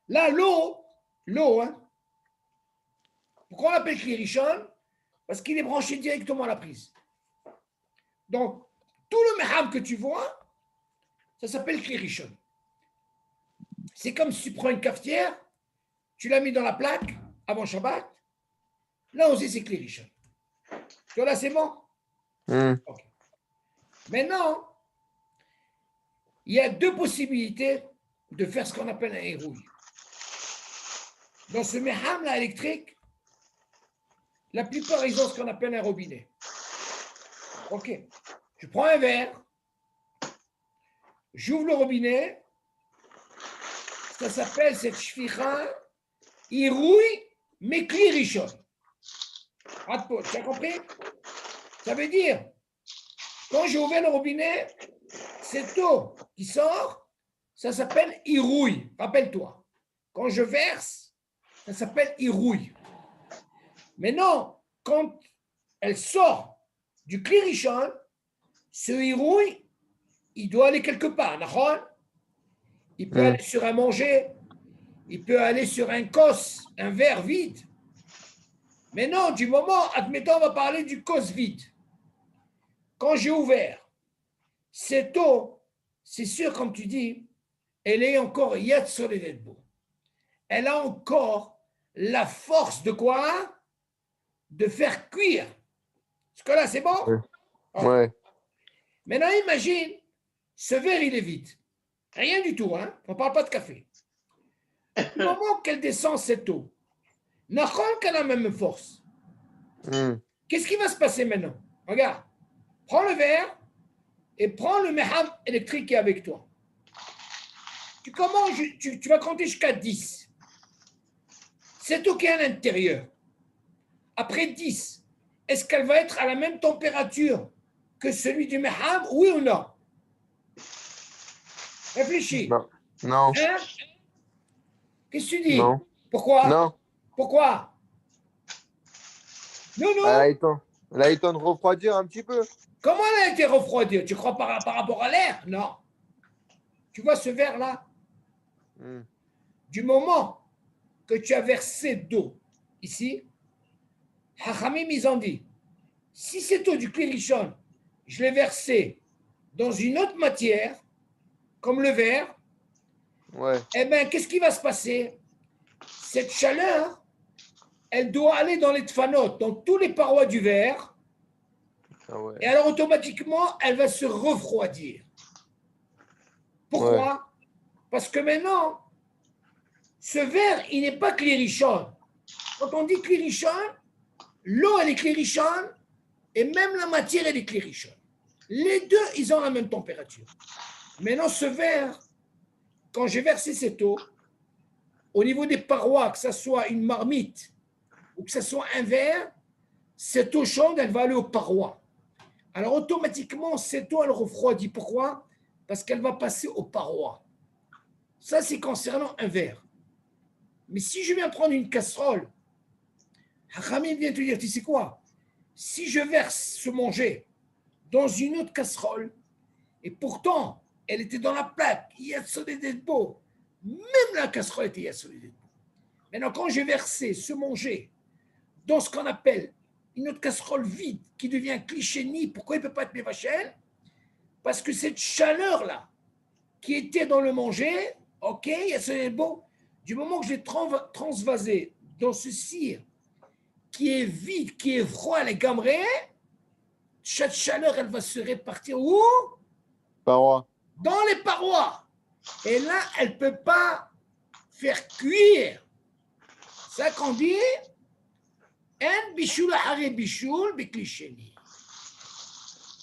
Là, l'eau, hein? Pourquoi on l'appelle Klirichon? Parce qu'il est branché directement à la prise. Donc, tout le meham que tu vois, ça s'appelle Klirichon. C'est comme si tu prends une cafetière, tu l'as mis dans la plaque avant Shabbat. Là aussi, c'est Klirichon. Tu vois, là, c'est bon? Okay. Maintenant, il y a deux possibilités de faire ce qu'on appelle un hérouille. Dans ce meham là électrique, la plupart, ils ont ce qu'on appelle un robinet. Ok. Je prends un verre, j'ouvre le robinet, ça s'appelle cette shficha hérouille mekli rishon. Tu as compris? Ça veut dire, quand j'ai ouvert le robinet, cette eau qui sort, ça s'appelle irouille. Rappelle-toi. Quand je verse, ça s'appelle irouille. Mais non, quand elle sort du klirichon, ce irouille, il doit aller quelque part. Il peut aller sur un manger, il peut aller sur un cos, un verre vide. Mais non, du moment, admettons, on va parler du cos vide. Quand j'ai ouvert, cette eau, c'est sûr, comme tu dis, elle est encore yad soledetbo. Elle a encore la force de quoi? De faire cuire. Parce que là, c'est bon? Ouais. Maintenant, imagine, Ce verre, il est vide. Rien du tout, hein? On ne parle pas de café. Au moment qu'elle descend cette eau, Nahon qu'elle a la même force. Qu'est-ce qui va se passer maintenant? Regarde, prends le verre et prends le meham électrique qui est avec toi. Tu vas compter jusqu'à 10. Cette eau qui est à l'intérieur, après 10, est-ce qu'elle va être à la même température que celui du meham, oui ou non? Réfléchis. Non. Hein? Qu'est-ce que tu dis? Non. Pourquoi? Non. Pourquoi? Non. Elle a eu le temps de refroidir un petit peu. Comment elle a été refroidie? Tu crois par rapport à l'air? Non. Tu vois ce verre-là? Du moment que tu as versé d'eau ici, Hachamim, ils ont dit, si cette eau du Klirishon, je l'ai versée dans une autre matière, comme le verre, eh bien, qu'est-ce qui va se passer? Cette chaleur, elle doit aller dans les tfanot, dans tous les parois du verre, et alors automatiquement, elle va se refroidir. Pourquoi? Parce que maintenant, ce verre, il n'est pas Klirishon. Quand on dit Klirishon, l'eau, elle est Klirishon, et même la matière, elle est Klirishon. Les deux, ils ont la même température. Maintenant, ce verre, quand j'ai versé cette eau, au niveau des parois, que ce soit une marmite ou que ce soit un verre, cette eau chaude, elle va aller aux parois. Alors, automatiquement, cette eau, elle refroidit. Pourquoi? Parce qu'elle va passer aux parois. Ça, c'est concernant un verre. Mais si je viens prendre une casserole, Hachamim vient te dire, tu sais quoi? Si je verse ce manger dans une autre casserole, et pourtant, elle était dans la plaque, il y a beau, même la casserole était beau. Maintenant, quand j'ai versé ce manger dans ce qu'on appelle une autre casserole vide qui devient cliché-ni, pourquoi il ne peut pas être mévachel? Parce que cette chaleur-là qui était dans le manger, ok, il y a beau, du moment que je l'ai transvasé dans ce cire qui est vide, qui est froid, les gamrés, cette chaleur, elle va se répartir où? Parois. Dans les parois. Et là, elle ne peut pas faire cuire. Ça qu'on dit, en bichoul hare bichoul biklicheni.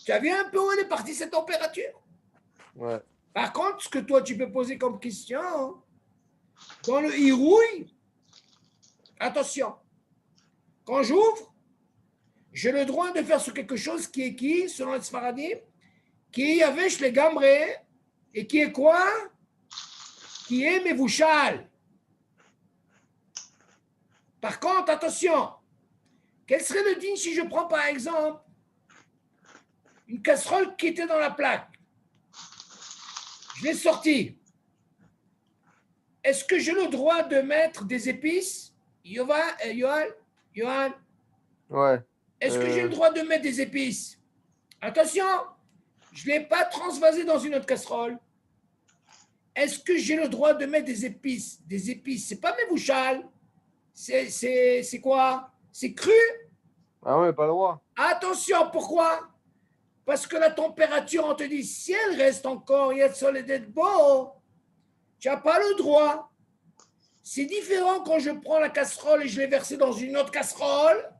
Tu as vu un peu où elle est partie cette température? Ouais. Par contre, ce que toi, tu peux poser comme question, dans le hirouille, attention, quand j'ouvre, j'ai le droit de faire sur quelque chose qui est qui, selon les Sfaradim, qui avait chez les gamrés, et qui est quoi? Qui est mevouchal. Par contre, attention, quel serait le digne si je prends par exemple une casserole qui était dans la plaque? Je l'ai sortie. Est-ce que j'ai le droit de mettre des épices? Yohan? Ouais. Est-ce que j'ai le droit de mettre des épices? Attention, je ne l'ai pas transvasé dans une autre casserole. Est-ce que j'ai le droit de mettre des épices? Des épices, c'est pas mes bouchales. C'est quoi? C'est cru? Ah ouais, pas le droit. Attention, pourquoi? Parce que la température, on te dit, si elle reste encore, il y a de soleil d'être beau, tu n'as pas le droit. C'est différent quand je prends la casserole et je l'ai versée dans une autre casserole.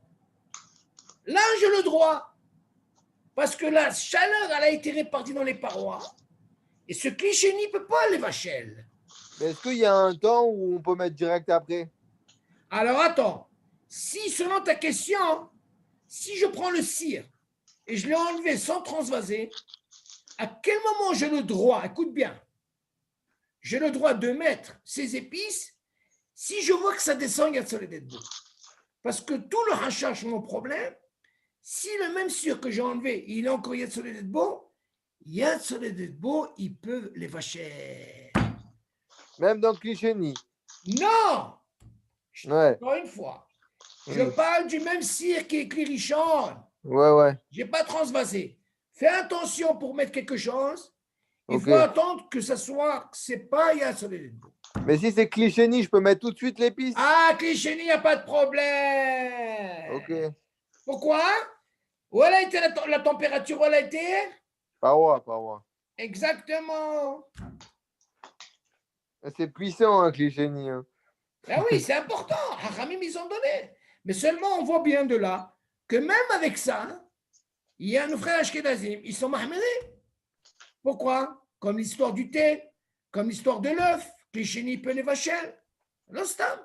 Là, j'ai le droit. Parce que la chaleur, elle a été répartie dans les parois. Et ce cliché n'y peut pas, les vachelles. Mais est-ce qu'il y a un temps où on peut mettre direct après? Alors, attends. Si, selon ta question, si je prends le cire et je l'ai enlevé sans transvaser, à quel moment j'ai le droit, écoute bien, j'ai le droit de mettre ces épices si je vois que ça descend, il y a de soleil d'être beau. Parce que tout le hachach, mon problème, si le même cire que j'ai enlevé, il est encore Yad Soleil d'être beau, Yad Soleil d'être beau, ils peuvent les vacher. Même dans le cliché-ni. Non! Ouais. Encore une fois, je parle du même cire qui est Klirichon. Ouais. Je n'ai pas transvasé. Fais attention pour mettre quelque chose. Il faut Ok. attendre que ça soit, c'est pas Yad Soleil d'être beau. Mais si c'est cliché-ni, je peux mettre tout de suite l'épice? Ah, cliché, il n'y a pas de problème. Ok. Pourquoi? Où elle a été la température, où elle a été? Parois. Exactement. C'est puissant, un Klichéni. Hein. Ben oui, c'est important. Hachamim, ils ont donné. Mais seulement, on voit bien de là que même avec ça, il y a nos frères Ashkenazim, ils sont mahmérés. Pourquoi? Comme l'histoire du thé, comme l'histoire de l'œuf, Klichéni peut les vacher. L'ostam.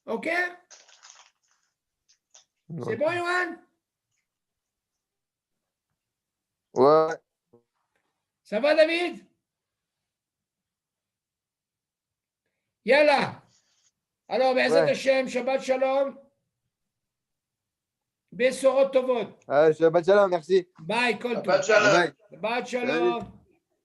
OK? C'est bon, Yohan? Ouais. Ça va, David? Yalla. Alors, Be'ezat Ouais. Hashem, Shabbat Shalom. Besorot Tovot. Shabbat shalom, merci. Bye, Kol Shabbat Tov. shalom. Bye. Shabbat Salut. Shalom.